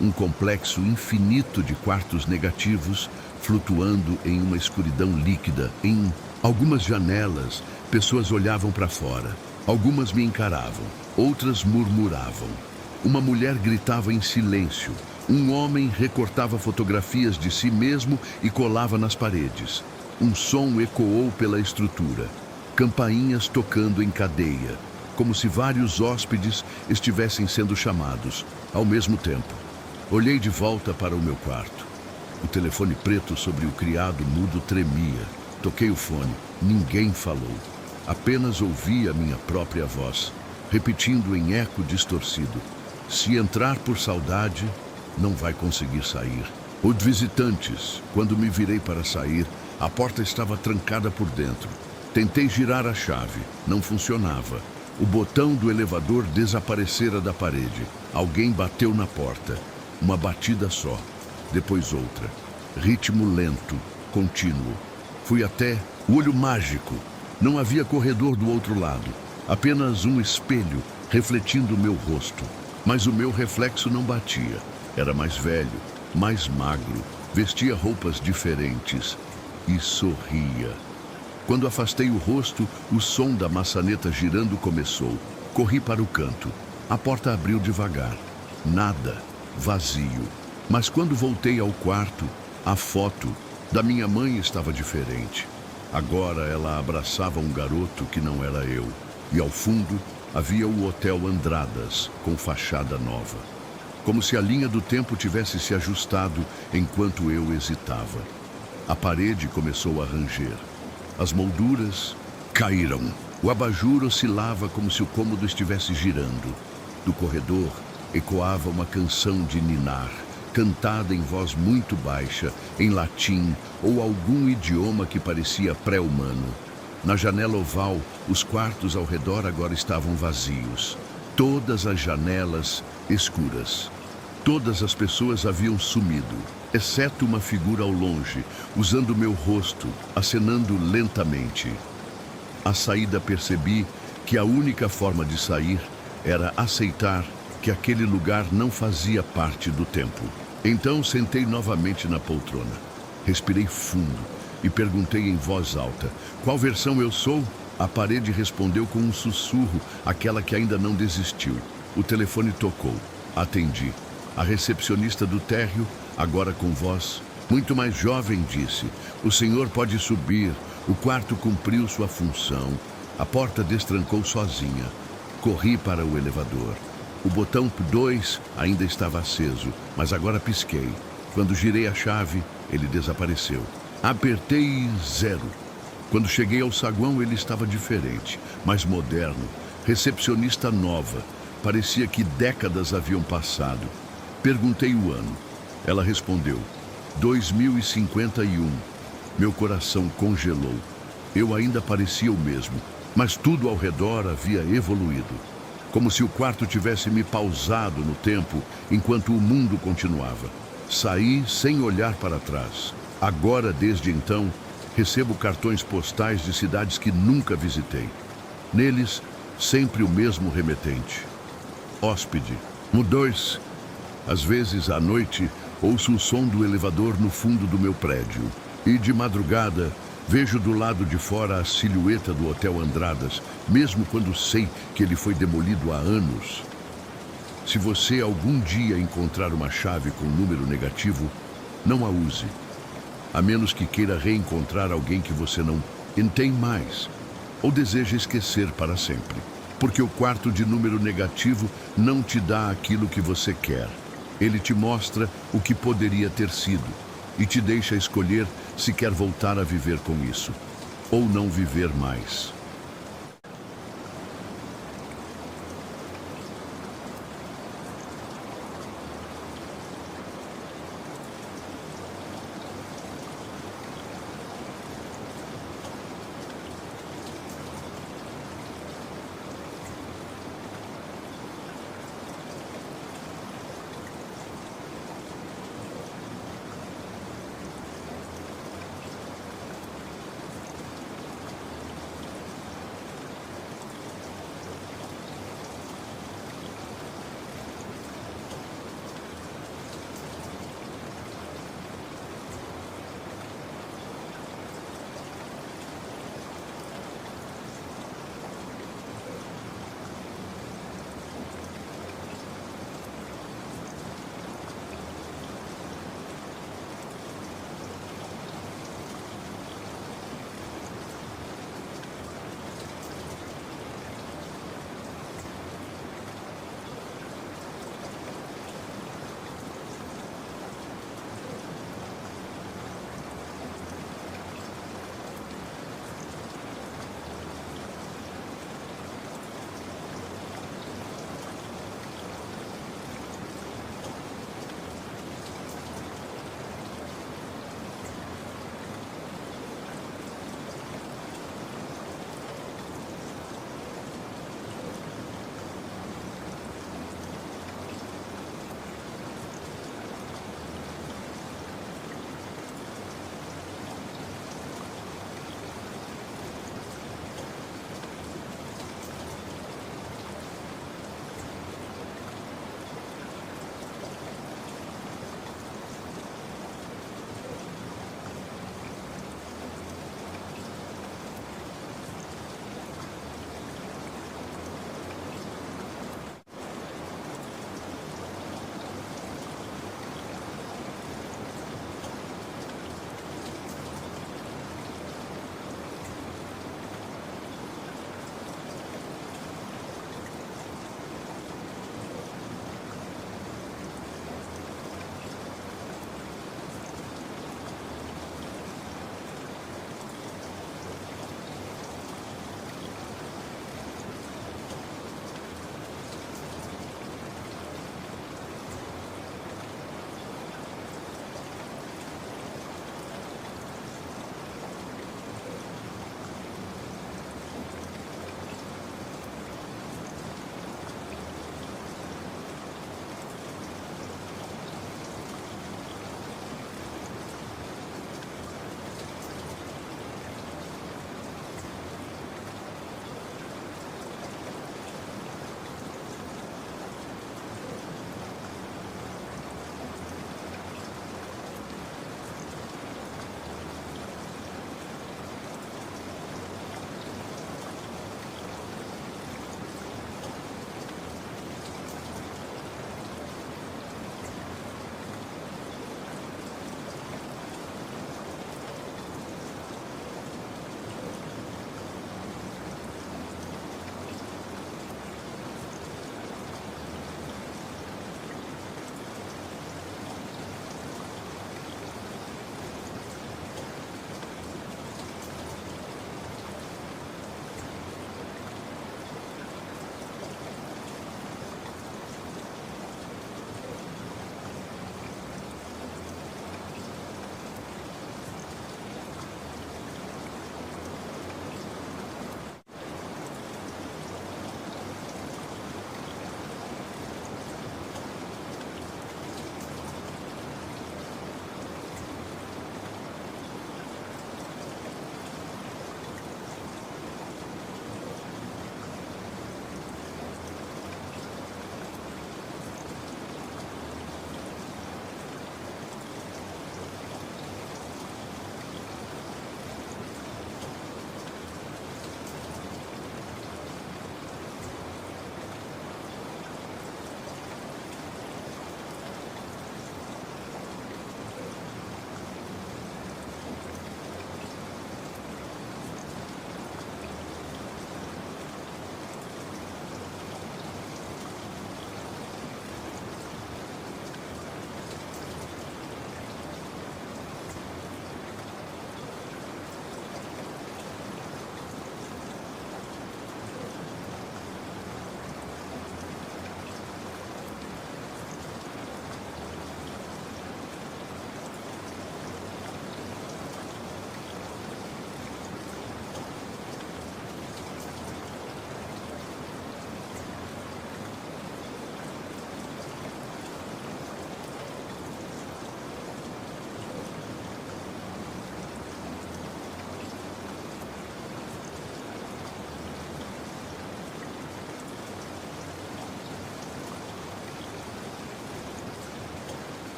[SPEAKER 1] Um complexo infinito de quartos negativos, flutuando em uma escuridão líquida. Em algumas janelas, pessoas olhavam para fora. Algumas me encaravam, outras murmuravam. Uma mulher gritava em silêncio. Um homem recortava fotografias de si mesmo e colava nas paredes. Um som ecoou pela estrutura. Campainhas tocando em cadeia, como se vários hóspedes estivessem sendo chamados, ao mesmo tempo. Olhei de volta para o meu quarto. O telefone preto sobre o criado mudo tremia. Toquei o fone. Ninguém falou. Apenas ouvi a minha própria voz, repetindo em eco distorcido. Se entrar por saudade, não vai conseguir sair. Os visitantes, quando me virei para sair, a porta estava trancada por dentro. Tentei girar a chave. Não funcionava. O botão do elevador desaparecera da parede. Alguém bateu na porta. Uma batida só. Depois outra. Ritmo lento, contínuo. Fui até o olho mágico. Não havia corredor do outro lado. Apenas um espelho refletindo o meu rosto. Mas o meu reflexo não batia. Era mais velho, mais magro, vestia roupas diferentes e sorria. Quando afastei o rosto, o som da maçaneta girando começou. Corri para o canto. A porta abriu devagar. Nada. Vazio. Mas quando voltei ao quarto, a foto da minha mãe estava diferente. Agora ela abraçava um garoto que não era eu. E ao fundo havia o Hotel Andradas, com fachada nova. Como se a linha do tempo tivesse se ajustado enquanto eu hesitava. A parede começou a ranger. As molduras caíram. O abajur oscilava como se o cômodo estivesse girando. Do corredor ecoava uma canção de ninar, cantada em voz muito baixa, em latim ou algum idioma que parecia pré-humano. Na janela oval, os quartos ao redor agora estavam vazios. Todas as janelas escuras. Todas as pessoas haviam sumido, exceto uma figura ao longe, usando meu rosto, acenando lentamente. À saída percebi que a única forma de sair era aceitar que aquele lugar não fazia parte do tempo. Então sentei novamente na poltrona. Respirei fundo e perguntei em voz alta: qual versão eu sou? A parede respondeu com um sussurro, aquela que ainda não desistiu. O telefone tocou. Atendi. A recepcionista do térreo, agora com voz muito mais jovem, disse: o senhor pode subir, o quarto cumpriu sua função. A porta destrancou sozinha. Corri para o elevador. O botão 2 ainda estava aceso, mas agora pisquei. Quando girei a chave, ele desapareceu. Apertei 0. Quando cheguei ao saguão, ele estava diferente, mais moderno. Recepcionista nova. Parecia que décadas haviam passado. Perguntei o ano. Ela respondeu: 2051. Meu coração congelou. Eu ainda parecia o mesmo, mas tudo ao redor havia evoluído. como se o quarto tivesse me pausado no tempo enquanto o mundo continuava. Saí sem olhar para trás. Agora, desde então, recebo cartões postais de cidades que nunca visitei. Neles, sempre o mesmo remetente. Hóspede. No 2, às vezes, à noite, ouço o som do elevador no fundo do meu prédio. E, de madrugada, vejo do lado de fora a silhueta do Hotel Andradas, mesmo quando sei que ele foi demolido há anos. Se você algum dia encontrar uma chave com número negativo, não a use. A menos que queira reencontrar alguém que você não tem mais, ou deseja esquecer para sempre. Porque o quarto de número negativo não te dá aquilo que você quer. Ele te mostra o que poderia ter sido e te deixa escolher se quer voltar a viver com isso ou não viver mais.